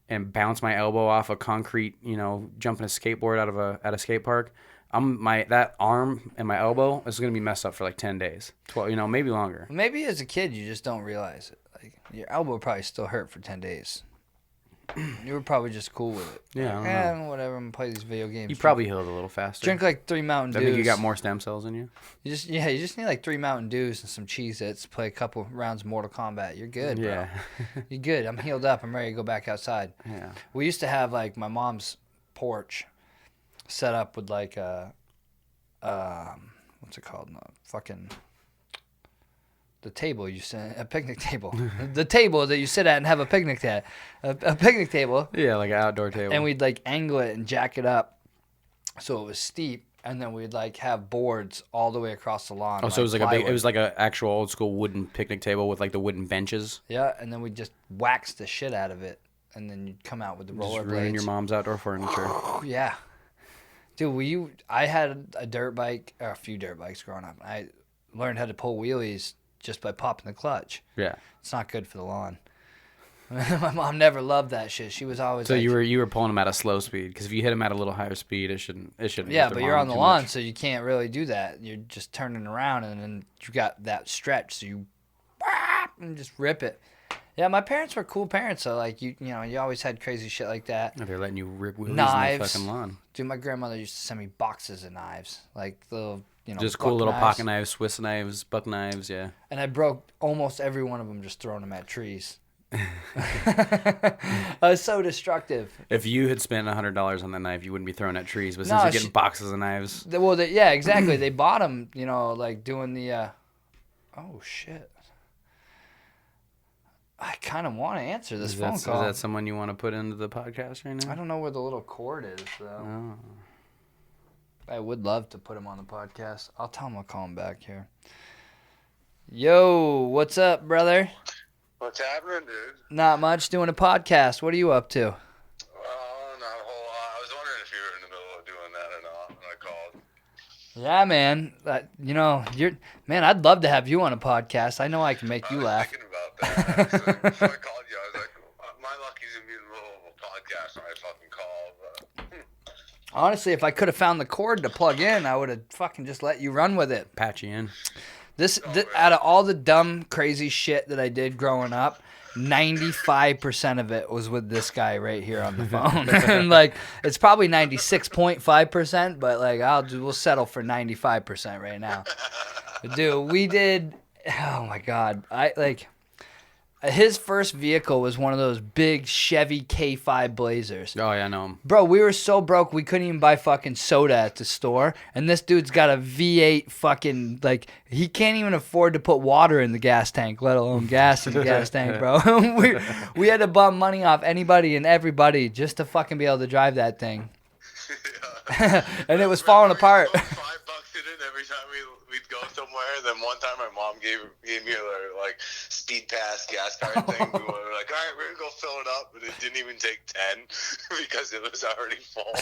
and bounce my elbow off a concrete, jumping a skateboard at a skate park. That arm and my elbow is gonna be messed up for like 10 days, 12, maybe longer. Maybe as a kid you just don't realize it. Like, your elbow probably still hurt for 10 days. You were probably just cool with it. Yeah, like, whatever. I'm gonna play these video games. You probably healed a little faster. Drink like 3 Mountain Dews. I think you got more stem cells in you. You just need like 3 Mountain Dews and some Cheez-Its. Play a couple rounds of Mortal Kombat. You're good, bro. Yeah. You're good. I'm healed up. I'm ready to go back outside. Yeah. We used to have like my mom's porch set up with like what's it called? The table you sit, a picnic table. The table that you sit at and have a picnic at. A picnic table. Yeah, like an outdoor table. And we'd like angle it and jack it up so it was steep, and then we'd like have boards all the way across the lawn. Oh, so it was like an actual old school wooden picnic table with like the wooden benches. Yeah, and then we'd just wax the shit out of it, and then you'd come out with the rollerblades. Just ruin your mom's outdoor furniture. Yeah. Dude, I had a dirt bike, or a few dirt bikes growing up. I learned how to pull wheelies just by popping the clutch. Yeah. It's not good for the lawn. My mom never loved that shit. She was always so you were pulling them at a slow speed, because if you hit them at a little higher speed, it shouldn't. Yeah, but you're on the lawn, so you can't really do that. You're just turning around, and then you got that stretch, so you and just rip it. Yeah, my parents were cool parents, so like you always had crazy shit like that. They're letting you rip wheelies knives. in the fucking lawn. Dude, my grandmother used to send me boxes of knives, like little, just cool little pocket knives, Swiss knives, buck knives, yeah. And I broke almost every one of them just throwing them at trees. I was so destructive. If you had spent $100 on that knife, you wouldn't be throwing at trees. But since you're getting boxes of knives, yeah, exactly. They bought them, like doing the. Oh shit! I kind of want to answer this phone call. Is that someone you want to put into the podcast right now? I don't know where the little cord is though. Oh. I would love to put him on the podcast. I'll tell him I'll call him back here. Yo, what's up, brother? What's happening, dude? Not much. Doing a podcast. What are you up to? Not a whole lot. I was wondering if you were in the middle of doing that or not when I called. Yeah, man. Man, I'd love to have you on a podcast. I know I can make you laugh. I was thinking about that. So I called you. I was like, my luck is to be in the middle of a podcast when I fucking call. But... Honestly, if I could have found the cord to plug in, I would have fucking just let you run with it. Patch you in. Out of all the dumb, crazy shit that I did growing up, 95% of it was with this guy right here on the phone. And like, it's probably 96.5%, but like, we'll settle for 95% right now. Dude, we did. Oh my God, his first vehicle was one of those big Chevy K5 Blazers. Oh, yeah, I know him. Bro, we were so broke, we couldn't even buy fucking soda at the store. And this dude's got a V8 fucking, like, he can't even afford to put water in the gas tank, let alone gas in the gas tank, bro. we had to bum money off anybody and everybody just to fucking be able to drive that thing. And it was falling apart. $5 in every time we'd go somewhere. Then one time my mom gave me a like speed pass gas card thing. We were like, all right, we're gonna go fill it up, but it didn't even take 10 because it was already full.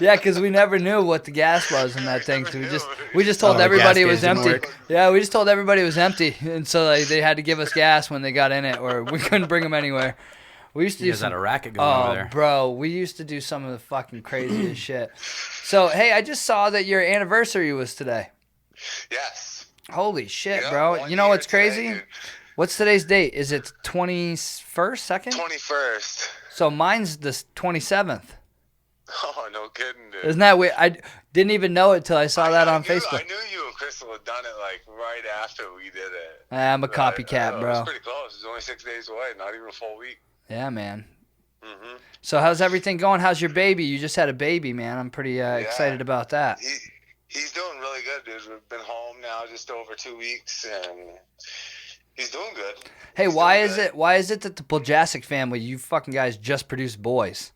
Yeah, because we never knew what the gas was in that thing, so we just told everybody it was empty. Yeah, we just told everybody it was empty, and so like they had to give us gas when they got in it, or we couldn't bring them anywhere. We used to do had a racket going over there. Oh, bro, we used to do some of the fucking craziest shit. So, hey, I just saw that your anniversary was today. Yes. Holy shit, bro. You know what's crazy? Today, what's today's date? Is it 21st, 2nd? 21st. So mine's the 27th. Oh, no kidding, dude. Isn't that weird? I didn't even know it till I saw that on Facebook. I knew you and Crystal had done it like right after we did it. I'm a copycat, bro. It was pretty close. It was only 6 days away, not even a full week. Yeah, man. Mm-hmm. So how's everything going? How's your baby? You just had a baby, man. I'm pretty excited about that. He's doing really good, dude. We've been home now just over 2 weeks, and he's doing good. Hey, why is it that the Poljacik family, you fucking guys, just produce boys?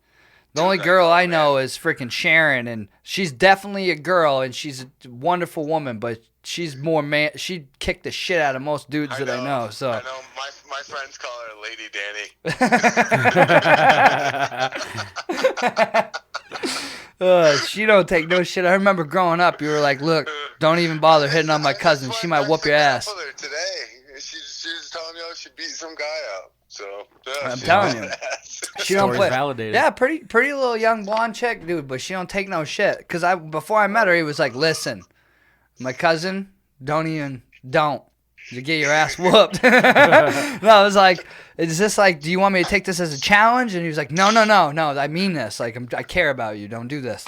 The only girl I know is freaking Sharon, and she's definitely a girl, and she's a wonderful woman, but she's more man. She kicked the shit out of most dudes that I know. So I know my friends call her Lady Danny. She don't take no shit. I remember growing up, you were like, "Look, don't even bother hitting on my cousin. She might whoop your ass." Today, she was telling me she beat some guy up. So I'm telling you. She don't play. Validated. Yeah, pretty little young blonde chick, dude. But she don't take no shit. Cause before I met her, he was like, "Listen, my cousin, don't. You get your ass whooped." No, I was like, "Is this like? Do you want me to take this as a challenge?" And he was like, "No. I mean this. Like, I care about you. Don't do this."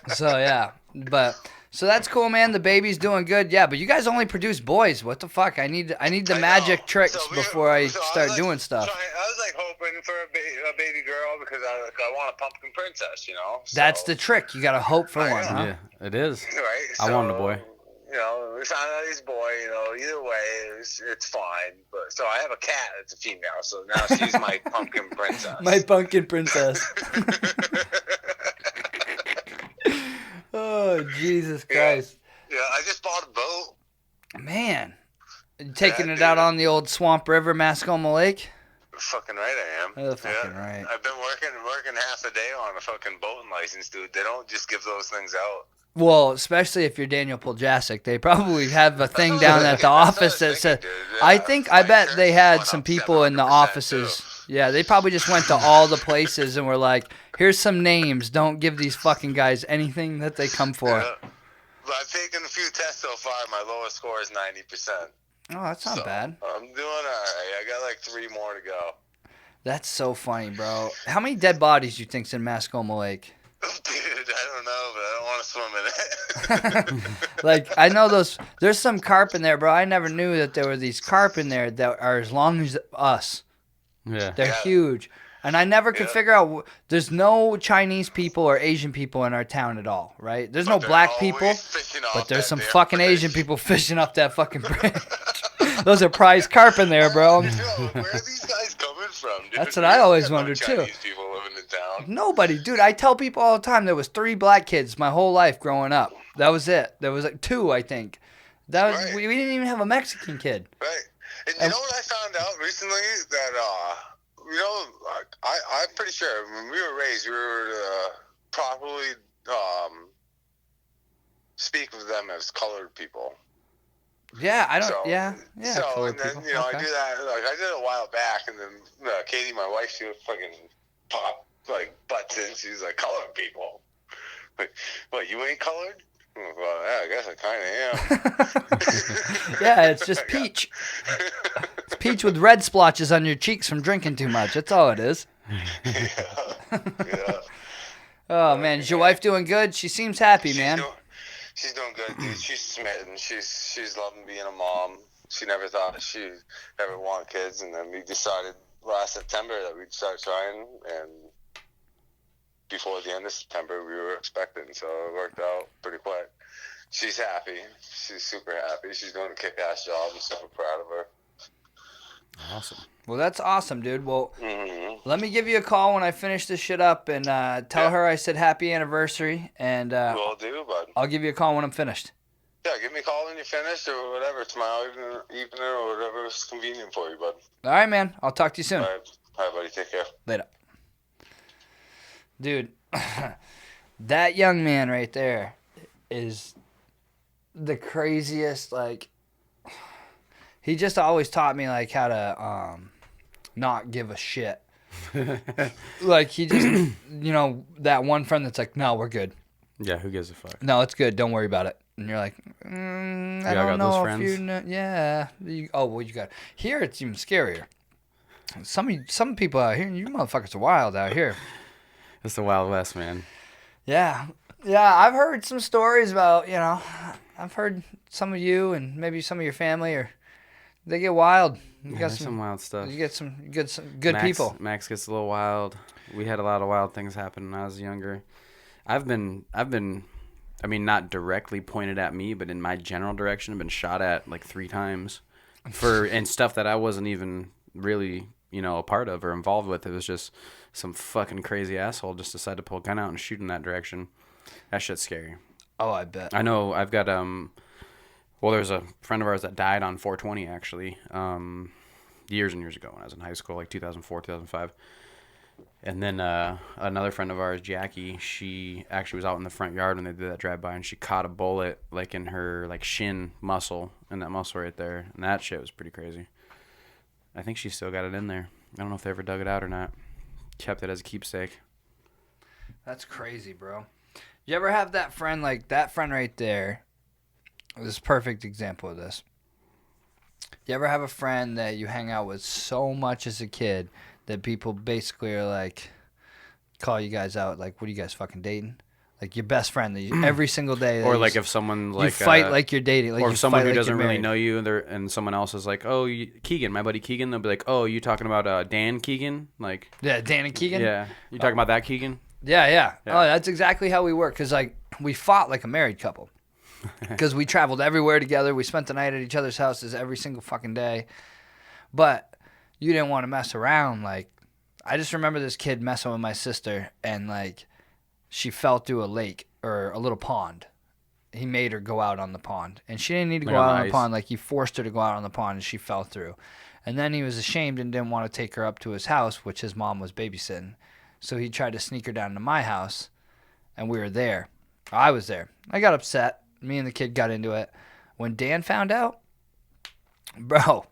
So yeah, but. So that's cool, man. The baby's doing good. Yeah, but you guys only produce boys. What the fuck? I need the magic tricks before I start doing stuff. I was like hoping for a baby girl because I want a pumpkin princess, you know. So. That's the trick. You gotta hope for one, huh? Yeah, it is. Right. I wanted a boy. You know, we found out he's a boy. You know, either way, it's fine. But so I have a cat that's a female. So now she's my pumpkin princess. My pumpkin princess. Oh, Jesus Christ. Yeah, I just bought a boat. Man. You taking it out on the old Swamp River, Mascoma Lake? Fucking right I am. Oh, fucking right. I've been working half a day on a fucking boating license, dude. They don't just give those things out. Well, especially if you're Daniel Poljacik. They probably have a thing down at the office that says... I bet they had some people in the offices... Yeah, they probably just went to all the places and were like, here's some names. Don't give these fucking guys anything that they come for. Yeah. But I've taken a few tests so far. My lowest score is 90%. Oh, that's not bad. I'm doing all right. I got like 3 more to go. That's so funny, bro. How many dead bodies do you think's in Mascoma Lake? Dude, I don't know, but I don't want to swim in it. Like, I know there's some carp in there, bro. I never knew that there were these carp in there that are as long as us. Yeah. They're huge. And I never could figure out, there's no Chinese people or Asian people in our town at all, right? There's no black people, but there's some fucking Asian people fishing up that fucking bridge. Those are prize carp in there, bro. Yo, where are these guys coming from, dude? That's what I always wondered, too. Chinese people living in town. Nobody. Dude, I tell people all the time there was 3 black kids my whole life growing up. That was it. There was like 2, I think. That was Right. we didn't even have a Mexican kid. Right. And you know what I found out recently? That, you know, I'm pretty sure when we were raised, we were properly speak of them as colored people. Yeah, I don't. So, yeah. So and then people. you know Okay. I do that. Like I did it a while back, and then Katie, my wife, she would fucking pop like butts in. She's like, "Colored people." Like, what? You ain't colored? Well, yeah, I guess I kind of am. Yeah, it's just peach. It's peach with red splotches on your cheeks from drinking too much. That's all it is. Yeah. Oh man, is your wife doing good? She seems happy, man. She's doing good, dude. She's smitten. She's loving being a mom. She never thought she'd ever want kids, and then we decided last September that we'd start trying, and before the end of September we were expecting, so it worked out pretty quick. She's happy. She's super happy. She's doing a kick-ass job. I'm super proud of her. Awesome. Well, that's awesome, dude. Well, let me give you a call when I finish this shit up and tell her I said happy anniversary, and Will do, bud. I'll give you a call when I'm finished. Yeah, give me a call when you're finished or whatever, tomorrow evening or whatever is convenient for you, bud. All right, man. I'll talk to you soon. All right, buddy. Take care. Later. Dude, that young man right there is the craziest, like, he just always taught me, like, how to not give a shit. Like, he just, you know, that one friend that's like, no, we're good. Yeah, who gives a fuck? No, it's good. Don't worry about it. And you're like, I don't know if you know. Yeah. Well, you got. Here, it's even scarier. Some people out here, you motherfuckers are wild out here. It's the Wild West, man. Yeah. Yeah, I've heard some stories about, you know, I've heard some of you and maybe some of your family, or they get wild. You got some wild stuff. You get some good people. Max gets a little wild. We had a lot of wild things happen when I was younger. I've been. I mean, not directly pointed at me, but in my general direction, I've been shot at like 3 times and stuff that I wasn't even really, a part of or involved with. It was just some fucking crazy asshole just decided to pull a gun out and shoot in that direction. That shit's scary. Oh, I bet. I know. I've got there's a friend of ours that died on 420 actually, years and years ago when I was in high school, like 2004, 2005. And then another friend of ours, Jackie, she actually was out in the front yard when they did that drive-by, and she caught a bullet like in her like shin muscle, and that muscle right there, and that shit was pretty crazy. I think she still got it in there. I don't know if they ever dug it out or not. Kept it as a keepsake. That's crazy, bro. You ever have that friend, like that friend right there? This is a perfect example of this. You ever have a friend that you hang out with so much as a kid that people basically are like, call you guys out, like, what are you guys fucking dating? Like your best friend that you, every single day. Or like if someone like you fight like you're dating, like or you someone fight who like doesn't you're really married. know you, and someone else is like, oh, Keegan, my buddy Keegan. They'll be like, oh, you talking about Dan Keegan? Like, Yeah, Dan and Keegan. yeah, you talking about that Keegan? Yeah. Yeah. Oh, that's exactly how we work. Cause like we fought like a married couple. Because we traveled everywhere together. We spent the night at each other's houses every single fucking day. But you didn't want to mess around. Like, I just remember this kid messing with my sister, and like, she fell through a lake or a little pond. He made her go out on the pond, and she didn't need to go out on the pond. Like, he forced her to go out on the pond, and she fell through. And then he was ashamed and didn't want to take her up to his house, which his mom was babysitting. So he tried to sneak her down to my house, and we were there. I was there. I got upset. Me and the kid got into it. When Dan found out, bro,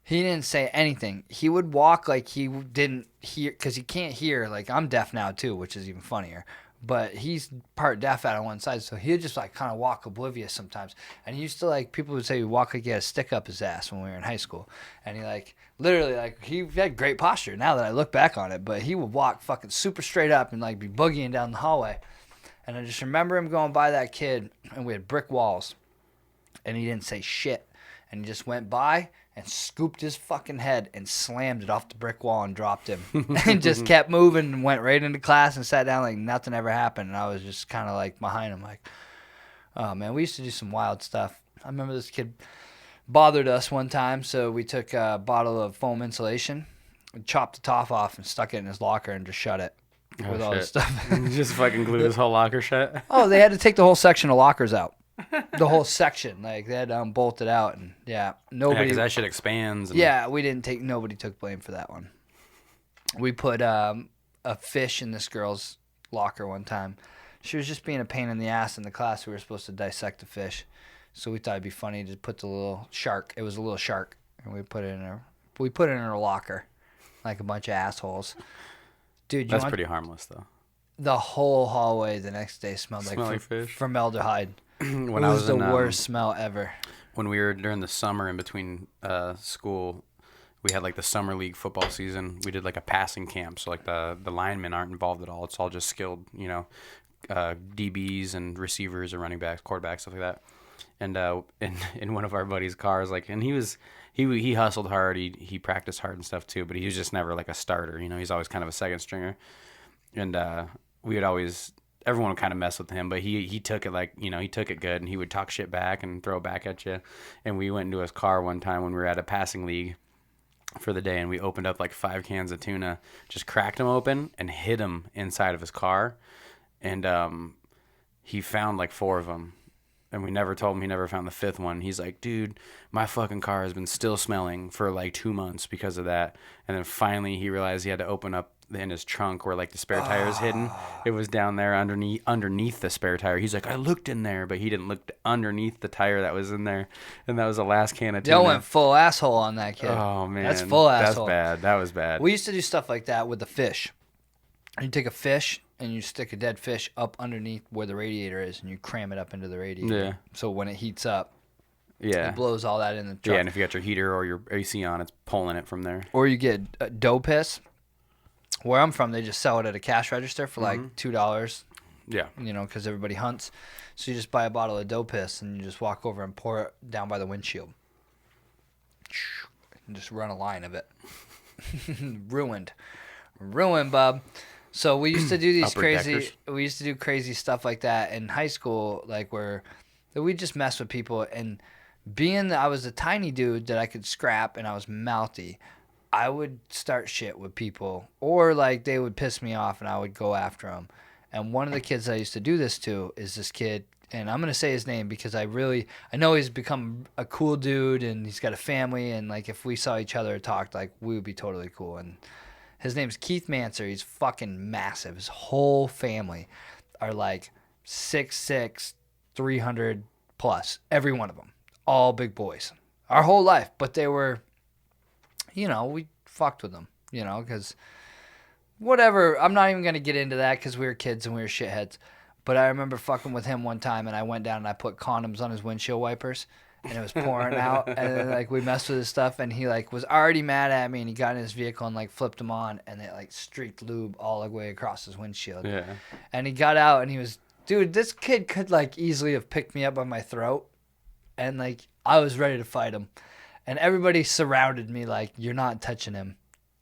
he didn't say anything. He would walk like he didn't hear, because he can't hear. Like, I'm deaf now too, which is even funnier. But he's part deaf out on one side, so he'd just like kind of walk oblivious sometimes. And he used to like, people would say he walked like he had a stick up his ass when we were in high school. And he like, literally like, he had great posture now that I look back on it. But he would walk fucking super straight up and like be boogieing down the hallway. And I just remember him going by that kid, and we had brick walls, and he didn't say shit. And he just went by and scooped his fucking head and slammed it off the brick wall and dropped him. And just kept moving and went right into class and sat down like nothing ever happened. And I was just kind of like behind him like, oh, man, we used to do some wild stuff. I remember this kid bothered us one time, so we took a bottle of foam insulation and chopped the top off and stuck it in his locker and just shut it. With all this stuff. Just fucking glue his whole locker shut. Oh, they had to take the whole section of lockers out. The whole section. Like, they had to bolt it out. And, yeah, nobody... Yeah, because that shit expands. And... Yeah, nobody took blame for that one. We put a fish in this girl's locker one time. She was just being a pain in the ass in the class. We were supposed to dissect the fish. So we thought it'd be funny to put the little shark. It was a little shark. And we put it in her locker. Like a bunch of assholes. Dude, that's pretty harmless, though. The whole hallway the next day smelled like fish. Formaldehyde. When it was the worst smell ever. When we were during the summer in between school, we had like the summer league football season. We did like a passing camp, so like the linemen aren't involved at all. It's all just skilled, DBs and receivers and running backs, quarterbacks, stuff like that. And in one of our buddies' cars, like, and he hustled hard. He practiced hard and stuff too, but he was just never like a starter. He's always kind of a second stringer. And everyone would kind of mess with him, but he took it like, he took it good, and he would talk shit back and throw it back at you. And we went into his car one time when we were at a passing league for the day, and we opened up like 5 cans of tuna, just cracked them open and hid them inside of his car. And he found like 4 of them. And we never told him he never found the 5th one. He's like, dude, my fucking car has been still smelling for like 2 months because of that. And then finally he realized he had to open up in his trunk where like the spare tire is hidden. It was down there underneath the spare tire. He's like, I looked in there, but he didn't look underneath the tire that was in there. And that was the last can of tuna. Y'all went full asshole on that kid. Oh, man. That's full asshole. That's bad. That was bad. We used to do stuff like that with the fish. You take a fish and you stick a dead fish up underneath where the radiator is, and you cram it up into the radiator. Yeah. So when it heats up, it blows all that in the truck. Yeah, and if you got your heater or your AC on, it's pulling it from there. Or you get dough piss. Where I'm from, they just sell it at a cash register for like $2. Yeah. Because everybody hunts. So you just buy a bottle of dough piss and you just walk over and pour it down by the windshield. and just run a line of it. Ruined, bub. So we used to do these crazy stuff like that in high school, like where we just mess with people. And being that I was a tiny dude that I could scrap and I was mouthy, I would start shit with people, or like they would piss me off and I would go after them. And one of the kids I used to do this to is this kid, and I'm going to say his name because I know he's become a cool dude and he's got a family, and like if we saw each other or talked, like we would be totally cool. And his name's Keith Manser. He's fucking massive. His whole family are like 6'6", 300 plus, every one of them. All big boys. Our whole life, but they were, we fucked with them, because whatever. I'm not even going to get into that because we were kids and we were shitheads. But I remember fucking with him one time, and I went down and I put condoms on his windshield wipers, and it was pouring out. And then, like, we messed with his stuff, and he, like, was already mad at me, and he got in his vehicle and, like, flipped them on, and they, like, streaked lube all the way across his windshield. Yeah. And he got out, and he was, dude, this kid could, like, easily have picked me up by my throat, and, like, I was ready to fight him. And everybody surrounded me, like, you're not touching him.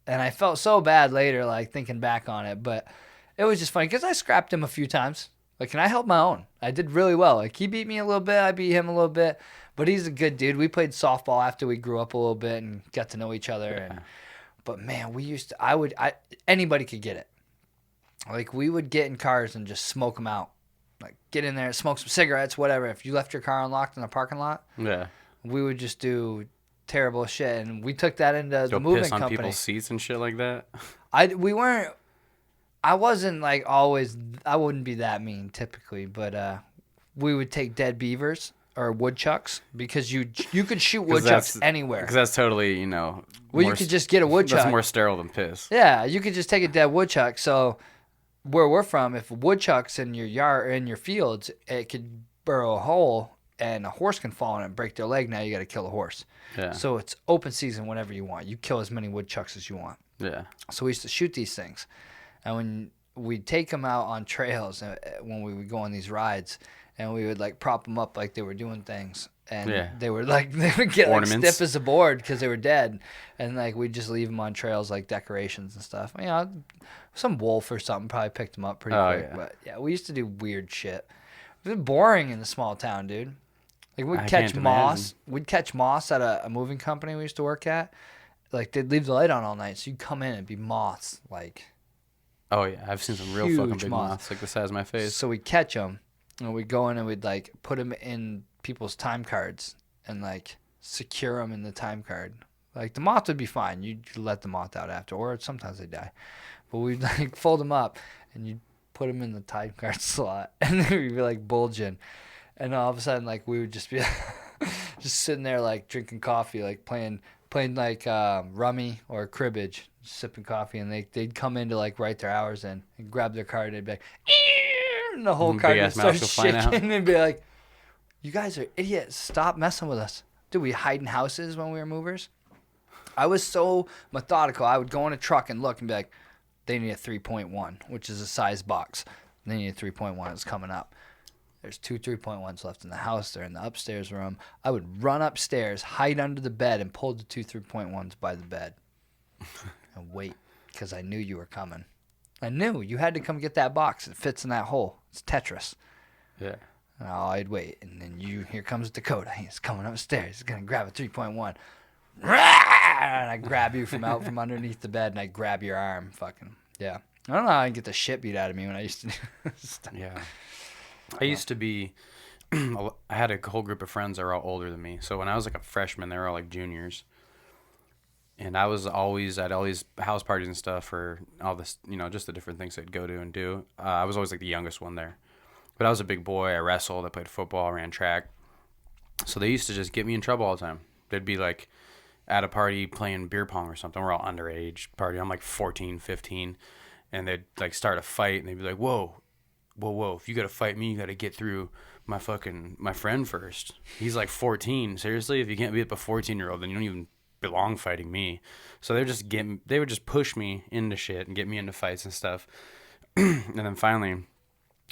And I felt so bad later, like, thinking back on it, but it was just funny because I scrapped him a few times. Like, and I held my own. I did really well. Like, he beat me a little bit. I beat him a little bit. But he's a good dude. We played softball after we grew up a little bit and got to know each other. Yeah. But, man, we used to – anybody could get it. Like, we would get in cars and just smoke them out. Like, get in there, smoke some cigarettes, whatever. If you left your car unlocked in the parking lot, we would just do terrible shit. And we took that into the moving company. Piss on people's seats and shit like that? I wasn't like always. I wouldn't be that mean typically, but we would take dead beavers or woodchucks because you could shoot woodchucks anywhere. Because that's totally you could just get a woodchuck. That's more sterile than piss. Yeah, you could just take a dead woodchuck. So where we're from, if woodchucks in your yard or in your fields, it could burrow a hole and a horse can fall in it and break their leg. Now you got to kill a horse. Yeah. So it's open season whenever you want. You kill as many woodchucks as you want. Yeah. So we used to shoot these things. And when we'd take them out on trails, when we would go on these rides, and we would like prop them up like they were doing things, and they would get like stiff as a board because they were dead, and like we'd just leave them on trails like decorations and stuff. Some wolf or something probably picked them up pretty quick. Yeah. But yeah, we used to do weird shit. It was boring in the small town, dude. Like we'd catch moss. We'd catch moss at a moving company we used to work at. Like they'd leave the light on all night, so you'd come in and be moths like. Oh, yeah. I've seen some real fucking big moths, like the size of my face. So we'd catch them, and we'd go in and we'd, like, put them in people's time cards and, like, secure them in the time card. Like, the moth would be fine. You'd let the moth out after, or sometimes they die. But we'd, like, fold them up, and you'd put them in the time card slot, and they'd be, like, bulging. And all of a sudden, like, we would just be just sitting there, like, drinking coffee, like, playing like rummy or cribbage, sipping coffee, and they'd come in to like write their hours in and grab their card and they'd be like, Eeeh! And the whole card would start shaking and be like, you guys are idiots, stop messing with us. Did we hide in houses when we were movers? I was so methodical. I would go in a truck and look and be like, they need a 3.1, which is a size box. They need a 3.1, it's coming up. There's 2 3.1s left in the house. They're in the upstairs room. I would run upstairs, hide under the bed, and pull the 2 3.1s by the bed and wait because I knew you were coming. I knew you had to come get that box. It fits in that hole. It's Tetris. Yeah. And I'd wait, and then here comes Dakota. He's coming upstairs. He's going to grab a 3.1. And I grab you from underneath the bed, and I grab your arm. Fucking, yeah. I don't know how I get the shit beat out of me when I used to do stuff. Yeah. I used to be, I had a whole group of friends that were all older than me. So when I was like a freshman, they were all like juniors. And I'd all these house parties and stuff for all this, just the different things they'd go to and do. I was always like the youngest one there. But I was a big boy. I wrestled. I played football. I ran track. So they used to just get me in trouble all the time. They'd be like at a party playing beer pong or something. We're all underage party. I'm like 14, 15. And they'd like start a fight and they'd be like, whoa, if you got to fight me, you got to get through my friend first. He's like 14. Seriously? If you can't beat up a 14-year-old, then you don't even belong fighting me. So they would just push me into shit and get me into fights and stuff. And then finally,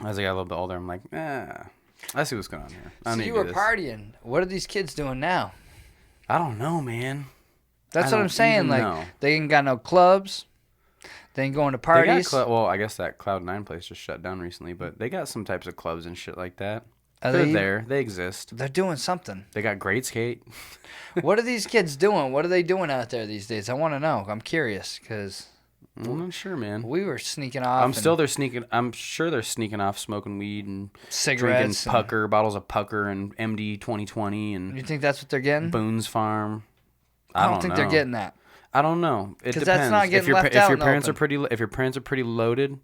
as I got a little bit older, I'm like, I see what's going on here. So you were partying. What are these kids doing now? I don't know, man. That's what I'm saying. Like, they ain't got no clubs. They ain't going to parties. Well, I guess that Cloud 9 place just shut down recently, but they got some types of clubs and shit like that. They're there. They exist. They're doing something. They got Great Skate. What are these kids doing? What are they doing out there these days? I want to know. I'm curious because I'm not sure, man. We were sneaking off. I'm sure they're sneaking off, smoking weed and cigarettes, drinking bottles of Pucker and MD 2020 and. You think that's what they're getting? Boone's Farm. I don't think they're getting that. I don't know. It depends. That's not getting left out. If your parents are pretty loaded,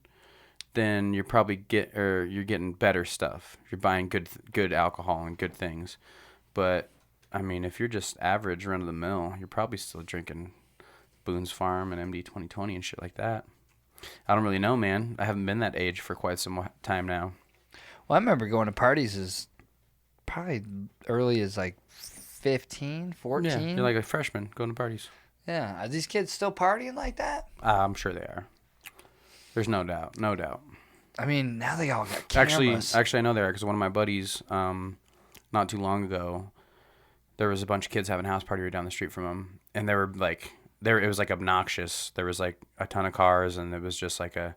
then you're probably you're getting better stuff. You're buying good alcohol and good things. But I mean, if you're just average, run of the mill, you're probably still drinking Boone's Farm and MD 2020 and shit like that. I don't really know, man. I haven't been that age for quite some time now. Well, I remember going to parties as probably early as like 15, 14. Yeah, you're like a freshman going to parties. Yeah. Are these kids still partying like that? I'm sure they are. There's no doubt. No doubt. I mean, now they all got cameras. Actually, I know they are because one of my buddies, not too long ago, there was a bunch of kids having a house party right down the street from him, and they were like, it was like obnoxious. There was like a ton of cars, and it was just like a,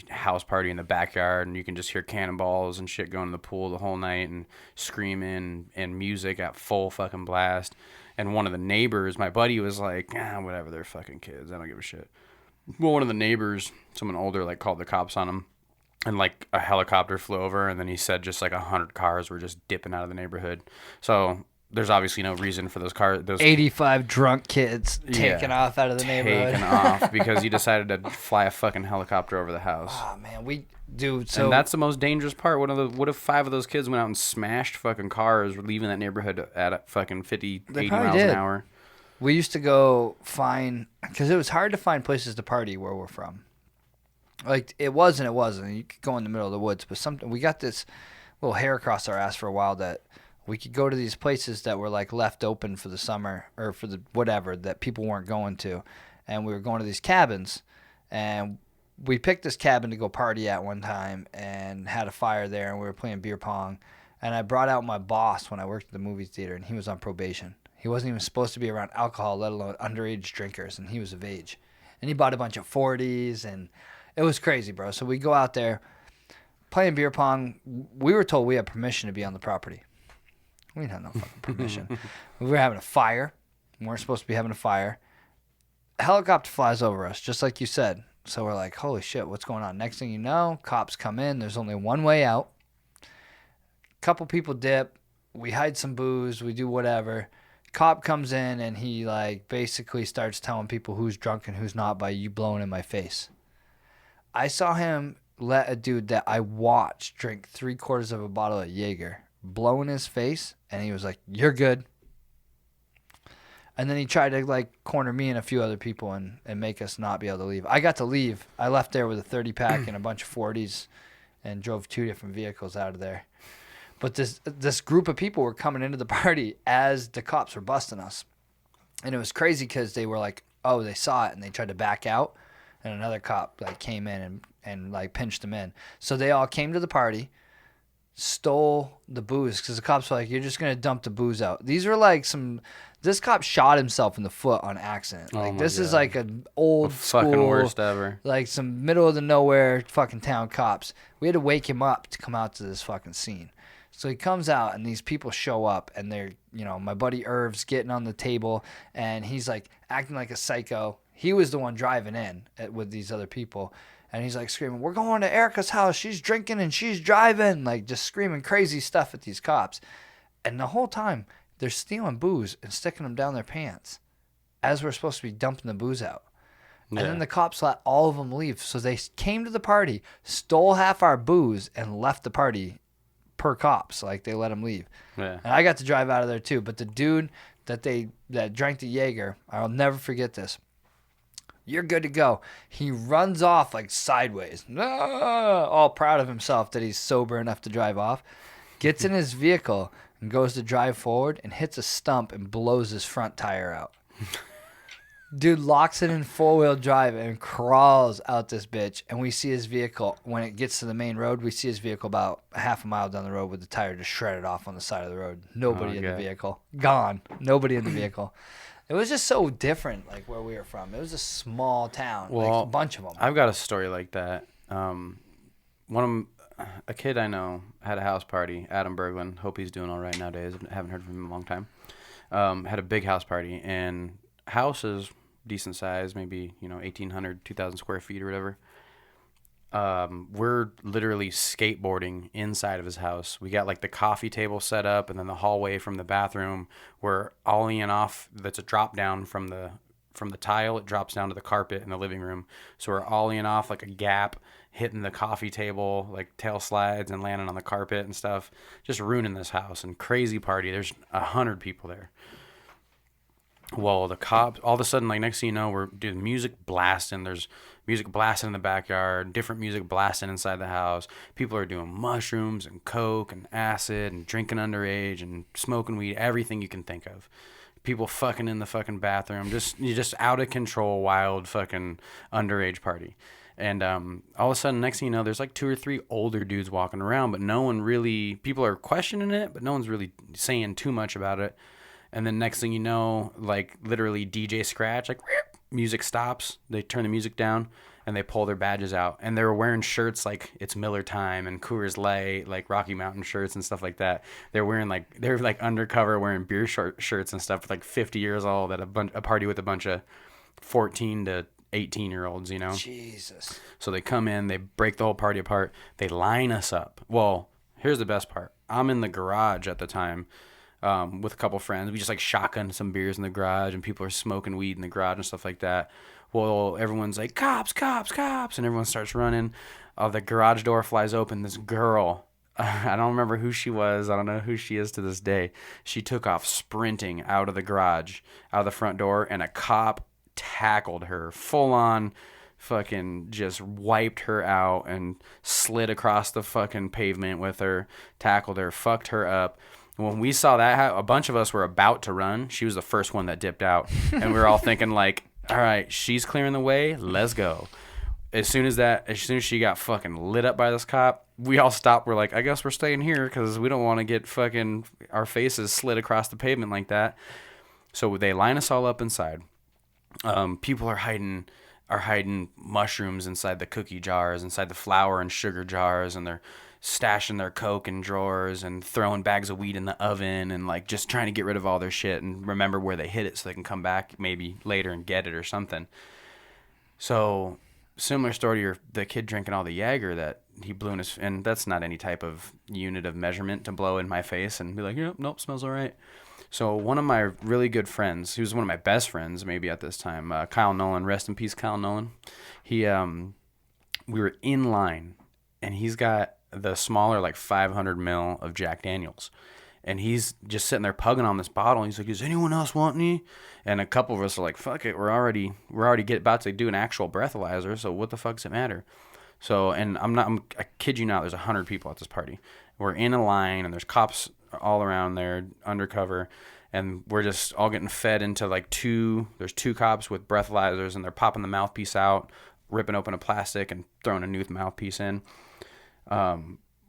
house party in the backyard, and you can just hear cannonballs and shit going in the pool the whole night, and screaming and music at full fucking blast. And one of the neighbors, my buddy, was like, whatever, they're fucking kids. I don't give a shit. Well, one of the neighbors, someone older, like called the cops on him, and like a helicopter flew over, and then he said just like 100 cars were just dipping out of the neighborhood. So there's obviously no reason for those cars. Those 85 drunk kids taking off out of the neighborhood. Taking off because he decided to fly a fucking helicopter over the house. Oh man, and that's the most dangerous part. What if 5 of those kids went out and smashed fucking cars, leaving that neighborhood at fucking 50, 80 miles an hour? We used to go because it was hard to find places to party where we're from. Like, it wasn't. You could go in the middle of the woods, but we got this little hair across our ass for a while that we could go to these places that were, like, left open for the summer or for the whatever that people weren't going to. And we were going to these cabins, and we picked this cabin to go party at one time and had a fire there, and we were playing beer pong. And I brought out my boss when I worked at the movie theater, and he was on probation. He wasn't even supposed to be around alcohol, let alone underage drinkers, and he was of age. And he bought a bunch of 40s, and it was crazy, bro. So we go out there playing beer pong. We were told we had permission to be on the property. We didn't have no fucking permission. We were having a fire. We weren't supposed to be having a fire. A helicopter flies over us, just like you said. So we're like, holy shit, what's going on? Next thing you know, cops come in. There's only one way out. Couple people dip. We hide some booze. We do whatever. Cop comes in and he like basically starts telling people who's drunk and who's not by you blowing in my face. I saw him let a dude that I watched drink 3/4 of a bottle of Jaeger blow in his face, and he was like, "You're good." And then he tried to like corner me and a few other people and make us not be able to leave. I got to leave. I left there with a 30-pack and a bunch of 40s and drove 2 different vehicles out of there. But this group of people were coming into the party as the cops were busting us. And it was crazy because they were like, oh, they saw it and they tried to back out. And another cop like came in and like pinched them in. So they all came to the party, stole the booze because the cops were like, you're just going to dump the booze out. These were like this cop shot himself in the foot on accident. Like this God. Is like an old school, fucking worst ever. Like some middle of the nowhere fucking town cops. We had to wake him up to come out to this fucking scene. So he comes out, and these people show up, and they're, my buddy Irv's getting on the table, and he's, like, acting like a psycho. He was the one driving in with these other people, and he's, like, screaming, we're going to Erica's house. She's drinking, and she's driving, like, just screaming crazy stuff at these cops. And the whole time, they're stealing booze and sticking them down their pants as we're supposed to be dumping the booze out. Yeah. And then the cops let all of them leave. So they came to the party, stole half our booze, and left the party per cops, like they let him leave. Yeah. And I got to drive out of there too. But the dude that drank the Jaeger, I'll never forget this. You're good to go. He runs off like sideways, all proud of himself that he's sober enough to drive off. Gets in his vehicle and goes to drive forward and hits a stump and blows his front tire out. Dude locks it in 4-wheel drive and crawls out this bitch. And we see his vehicle, when it gets to the main road, we see his vehicle about a half a mile down the road with the tire just shredded off on the side of the road. Nobody in the vehicle. Gone. Nobody in the vehicle. It was just so different, like where we were from. It was a small town, Well, like a bunch of them. I've got a story like that. A kid I know had a house party. Adam Berglund. Hope he's doing all right nowadays. Haven't heard from him in a long time. Had a big house party, and house is decent size, maybe 1,800, 2,000 square feet or whatever. We're literally skateboarding inside of his house. We got like the coffee table set up, and then the hallway from the bathroom. We're ollieing off. That's a drop down from the tile. It drops down to the carpet in the living room. So we're ollieing off like a gap, hitting the coffee table, like tail slides, and landing on the carpet and stuff. Just ruining this house. And crazy party. There's 100 people there. Well, the cops, all of a sudden, like next thing you know, we're doing music blasting. There's music blasting in the backyard, different music blasting inside the house. People are doing mushrooms and coke and acid and drinking underage and smoking weed, everything you can think of. People fucking in the fucking bathroom, just out of control, wild fucking underage party. And all of a sudden, next thing you know, there's like 2 or 3 older dudes walking around, but no one really, people are questioning it, but no one's really saying too much about it. And then next thing you know, like literally DJ scratch, like music stops. They turn the music down and they pull their badges out. And they were wearing shirts like it's Miller Time and Coors Light, like Rocky Mountain shirts and stuff like that. They're like undercover wearing beer shirts and stuff, like 50 years old at a party with a bunch of 14 to 18-year-olds, Jesus. So they come in, they break the whole party apart. They line us up. Well, here's the best part. I'm in the garage at the time. With a couple friends. We just like shotgun some beers in the garage, and people are smoking weed in the garage and stuff like that. Well, everyone's like, cops, cops, cops, and everyone starts running. The garage door flies open. This girl, I don't remember who she was. I don't know who she is to this day. She took off sprinting out of the garage, out of the front door, and a cop tackled her full on, fucking just wiped her out and slid across the fucking pavement with her, tackled her, fucked her up. When we saw that, a bunch of us were about to run. She was the first one that dipped out. And we were all thinking like, all right, she's clearing the way. Let's go. As soon as she got fucking lit up by this cop, we all stopped. We're like, I guess we're staying here because we don't want to get fucking our faces slid across the pavement like that. So they line us all up inside. People are hiding mushrooms inside the cookie jars, inside the flour and sugar jars, and they're stashing their coke in drawers and throwing bags of weed in the oven and like just trying to get rid of all their shit and remember where they hid it so they can come back maybe later and get it or something. So similar story to the kid drinking all the Jaeger that he blew in his, and that's not any type of unit of measurement to blow in my face and be like, nope, smells all right. So one of my really good friends, he was one of my best friends maybe at this time, Kyle Nolan, rest in peace, Kyle Nolan. We were in line, and he's got the smaller like 500 ml of Jack Daniels, and he's just sitting there pugging on this bottle. He's like, "Does anyone else want any?" And a couple of us are like, "Fuck it, we're already about to do an actual breathalyzer, so what the fuck does it matter?" So, and I kid you not, there's 100 people at this party. We're in a line, and there's cops all around there, undercover, and we're just all getting fed into like there's 2 cops with breathalyzers, and they're popping the mouthpiece out, ripping open a plastic, and throwing a new mouthpiece in.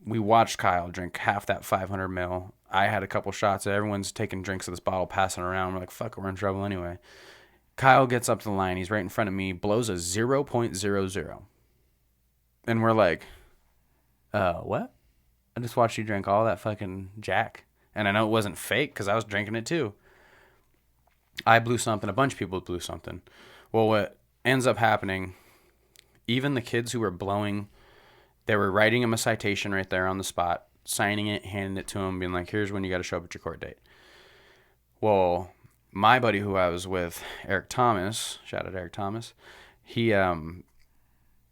We watched Kyle drink half that 500 ml. I had a couple shots. Everyone's taking drinks of this bottle, passing around. We're like, fuck, we're in trouble anyway. Kyle gets up to the line. He's right in front of me, blows a 0.00. And we're like, what? I just watched you drink all that fucking Jack. And I know it wasn't fake because I was drinking it too. I blew something. A bunch of people blew something. Well, what ends up happening, even the kids who were blowing, they were writing him a citation right there on the spot, signing it, handing it to him, being like, here's when you got to show up at your court date. Well, my buddy who I was with, Eric Thomas, shout out Eric Thomas, he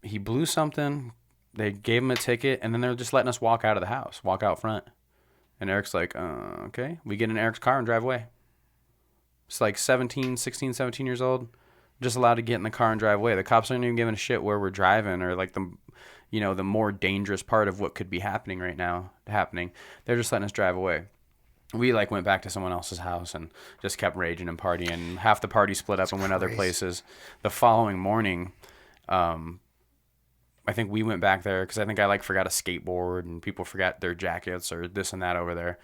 blew something. They gave him a ticket, and then they're just letting us walk out of the house, walk out front. And Eric's like, okay. We get in Eric's car and drive away. It's like 16, 17 years old, just allowed to get in the car and drive away. The cops aren't even giving a shit where we're driving or like the more dangerous part of what could be happening right now happening. They're just letting us drive away. We like went back to someone else's house and just kept raging and partying. Half the party split up and went other places. The following morning, I think we went back there because I think I forgot a skateboard and people forgot their jackets or this and that over there.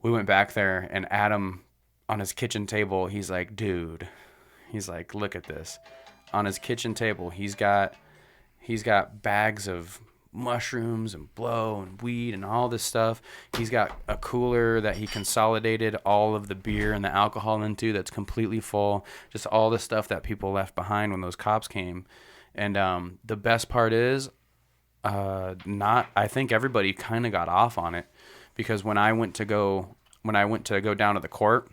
We went back there and Adam on his kitchen table, he's like, dude, he's like, look at this. On his kitchen table, he's got bags of mushrooms and blow and weed and all this stuff. He's got a cooler that he consolidated all of the beer and the alcohol into that's completely full. Just all the stuff that people left behind when those cops came. And the best part is, I think everybody kind of got off on it, because when I went to go down to the court,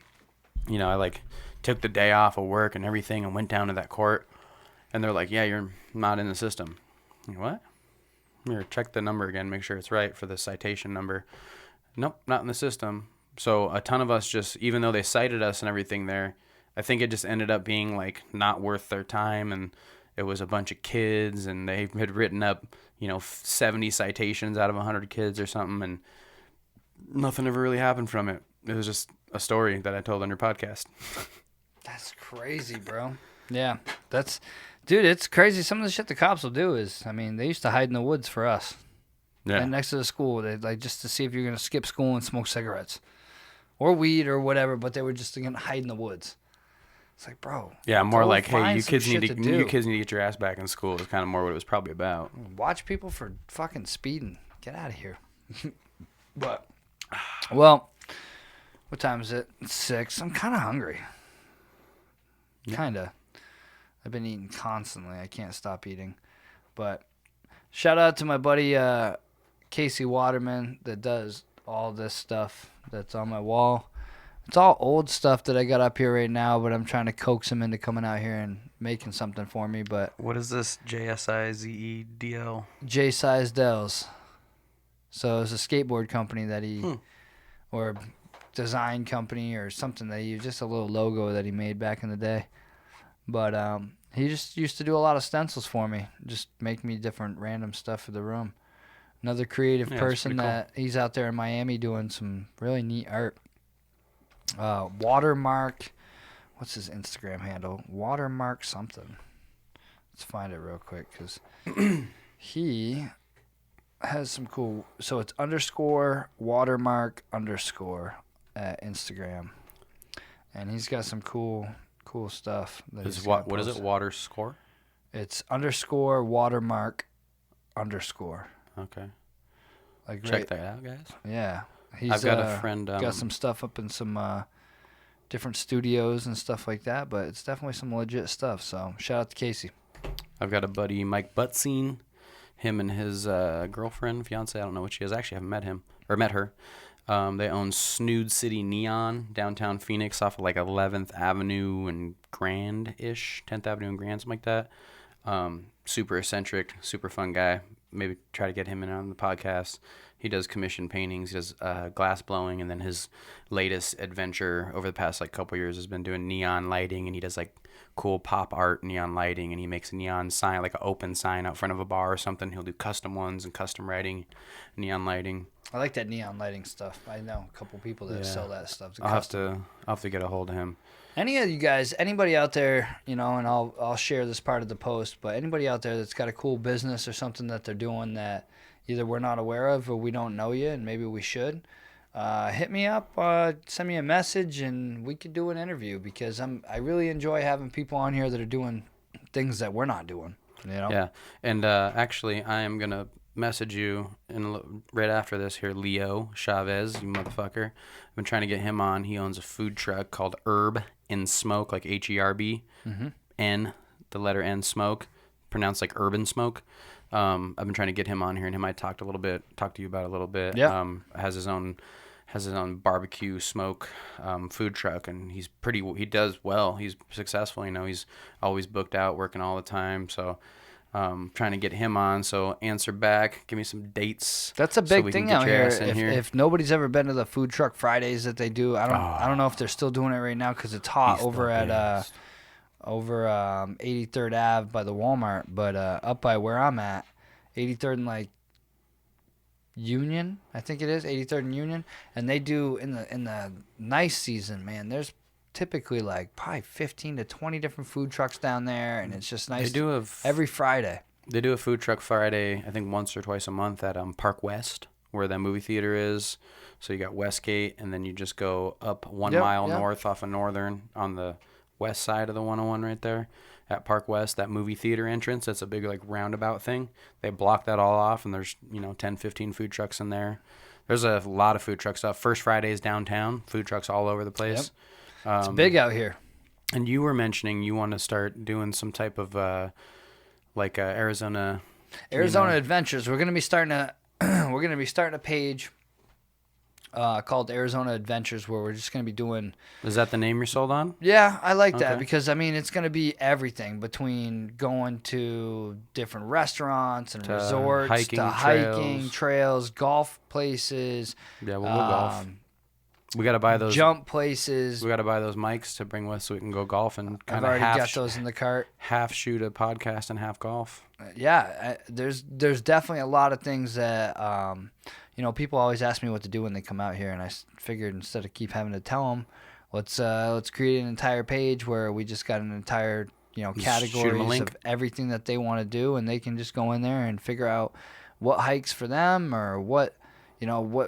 you know, I like took the day off of work and everything and went down to that court, and they're like, yeah, you're not in the system. I'm like, what? Here, check the number again, make sure it's right for the citation number. Nope, not in the system. So a ton of us just, even though they cited us and everything there, I think it just ended up being like not worth their time, and it was a bunch of kids, and they had written up, you know, 70 citations out of 100 kids or something, and nothing ever really happened from it. It was just a story that I told on your podcast. That's crazy, bro. Yeah, dude, it's crazy. Some of the shit the cops will do is, I mean, they used to hide in the woods for us. Yeah. And next to the school, they like just to see if you're gonna skip school and smoke cigarettes, or weed or whatever. But they were just gonna hide in the woods. It's like, bro. Yeah, more like, hey, you kids need to get your ass back in school. Is kind of more what it was probably about. Watch people for fucking speeding. Get out of here. But, well, what time is it? It's 6. I'm kind of hungry. Yeah. Kind of. I've been eating constantly. I can't stop eating. But shout out to my buddy Casey Waterman that does all this stuff that's on my wall. It's all old stuff that I got up here right now, but I'm trying to coax him into coming out here and making something for me. But what is this? JSIZEDL? J-Size Dells. So it's a skateboard company that he, or design company or something that he, just a little logo that he made back in the day. But he just used to do a lot of stencils for me, just make me different random stuff for the room. Another creative person that he's out there in Miami doing some really neat art. Watermark, what's his Instagram handle? Watermark something. Let's find it real quick, because he has some cool, so it's _watermark_ at Instagram, and he's got some cool stuff. What is it? Water score? It's _watermark_. Okay. Like check that out, guys. Yeah. I've got a friend. Got some stuff up in some different studios and stuff like that, but it's definitely some legit stuff. So shout out to Casey. I've got a buddy, Mike Butzine. Him and his girlfriend, fiance, I don't know what she is. Actually, I haven't met her. They own Snood City Neon, downtown Phoenix, off of like 11th Avenue and Grand-ish, 10th Avenue and Grand, something like that. Super eccentric, super fun guy. Maybe try to get him in on the podcast. He does commission paintings, he does glass blowing, and then his latest adventure over the past like couple years has been doing neon lighting, and he does like cool pop art neon lighting, and he makes a neon sign, like an open sign out front of a bar or something. He'll do custom ones and custom writing, neon lighting. I like that neon lighting stuff. I know a couple people that sell that stuff. I'll have to get a hold of him. Any of you guys, anybody out there, you know, and I'll share this part of the post, but anybody out there that's got a cool business or something that they're doing that either we're not aware of or we don't know yet, and maybe we should, hit me up, send me a message, and we could do an interview, because I really enjoy having people on here that are doing things that we're not doing. You know? Yeah, and actually, I am gonna message you right after this here, Leo Chavez, you motherfucker. I've been trying to get him on. He owns a food truck called Herb in Smoke, like HERB, N, the letter N, Smoke, pronounced like Urban Smoke. I've been trying to get him on here, and he might talk to you about it a little bit. Yeah. Has his own barbecue smoke food truck, and he does well. He's successful, you know. He's always booked out, working all the time. So trying to get him on. So answer back, give me some dates. That's a big thing out here. If nobody's ever been to the food truck Fridays that they do, I don't know if they're still doing it right now because it's hot over at 83rd Ave by the Walmart, but up by where I'm at, 83rd and like Union, I think it is 83rd and Union, and they do in the nice season, man. There's typically like probably 15 to 20 different food trucks down there, and it's just nice. They do every Friday. They do a food truck Friday, I think once or twice a month at Park West where that movie theater is. So you got Westgate, and then you just go up 1 Yep, mile yep. north off of Northern on the west side of the 101 right there at Park West, that movie theater entrance. That's a big like roundabout thing. They block that all off, and there's 10, 15 food trucks in there. There's a lot of food truck stuff. First Fridays downtown, food trucks all over the place. Yep. It's big out here. And you were mentioning you want to start doing some type of Arizona Adventures. We're gonna be starting a page called Arizona Adventures, where we're just gonna be doing. Is that the name you're sold on? Yeah, I like that Okay. because I mean it's gonna be everything between going to different restaurants and resorts to hiking trails, golf places. Yeah, we'll go golf. We got to buy those jump places. We got to buy those mics to bring with so we can go golf and I've kind of already got those in the cart. half shoot a podcast and half golf. Yeah, there's definitely a lot of things that people always ask me what to do when they come out here, and I figured instead of keep having to tell them, let's create an entire page where we just got an entire categories of everything that they want to do, and they can just go in there and figure out what hikes for them or what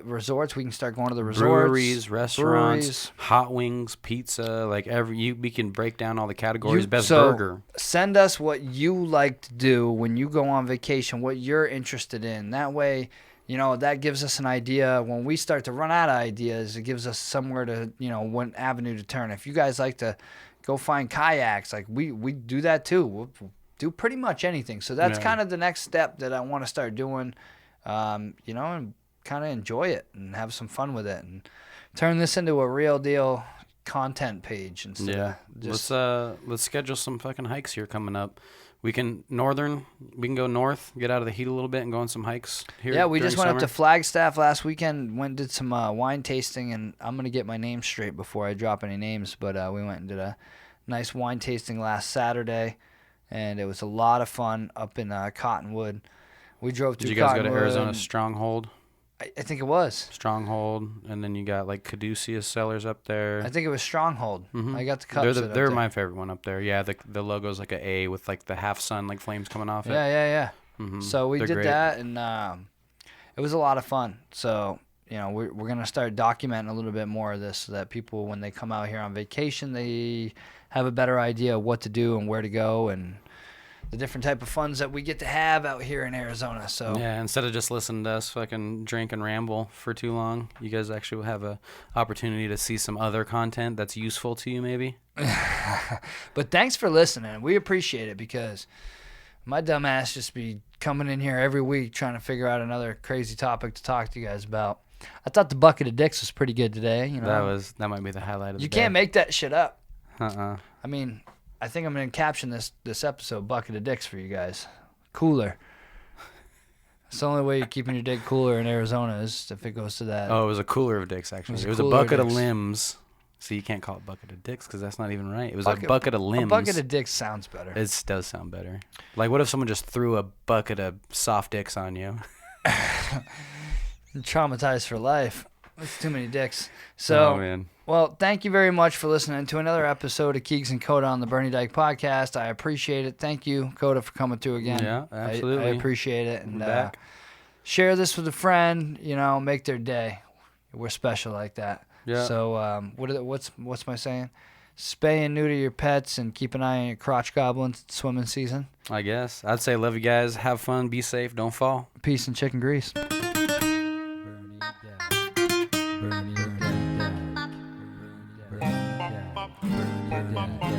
resorts we can start going to the resorts, breweries, restaurants, hot wings, pizza, we can break down all the categories. Best burger. Send us what you like to do when you go on vacation, what you're interested in. That way, that gives us an idea. When we start to run out of ideas, it gives us somewhere to, one avenue to turn. If you guys like to go find kayaks, we do that too. We'll do pretty much anything. So that's kind of the next step that I want to start doing, and kind of enjoy it and have some fun with it and turn this into a real deal content page instead of just... Let's schedule some fucking hikes here coming up. We can go north, get out of the heat a little bit and go on some hikes here. Yeah, we just went summer. up to Flagstaff last weekend, did some wine tasting, and I'm going to get my name straight before I drop any names, but we went and did a nice wine tasting last Saturday, and it was a lot of fun up in Cottonwood. We drove through Cottonwood. Did you guys go to Arizona Stronghold? I think it was. Stronghold, and then you got Caduceus Cellars up there. I think it was Stronghold. Mm-hmm. I got the cups. They're my favorite one up there. Yeah, the logo's like an A with the half sun flames coming off it. Yeah. Mm-hmm. So we did great. that, and it was a lot of fun. So we're gonna start documenting a little bit more of this, so that people, when they come out here on vacation, they have a better idea of what to do and where to go and the different type of funds that we get to have out here in Arizona. So yeah, instead of just listening to us fucking drink and ramble for too long, you guys actually will have a opportunity to see some other content that's useful to you, maybe. But thanks for listening. We appreciate it, because my dumb ass just be coming in here every week trying to figure out another crazy topic to talk to you guys about. I thought the bucket of dicks was pretty good today. That might be the highlight of the day. You can't make that shit up. I mean, I think I'm going to caption this episode Bucket of Dicks for you guys. Cooler. It's the only way you're keeping your dick cooler in Arizona is if it goes to that. Oh, it was a cooler of dicks, actually. It was a bucket of limbs. So you can't call it bucket of dicks because that's not even right. It was a bucket of limbs. A bucket of dicks sounds better. It does sound better. What if someone just threw a bucket of soft dicks on you? You're traumatized for life. That's too many dicks. So, oh, man. Well, thank you very much for listening to another episode of Keegs and Coda on the Bernie Dyke podcast. I appreciate it. Thank you, Coda, for coming through again. Yeah, absolutely. I appreciate it. And back. Share this with a friend. Make their day. We're special like that. Yeah. So, what's my saying? Spay and neuter your pets and keep an eye on your crotch goblins. It's swimming season. I guess. I'd say love you guys. Have fun. Be safe. Don't fall. Peace and chicken grease. Bernie Dyke.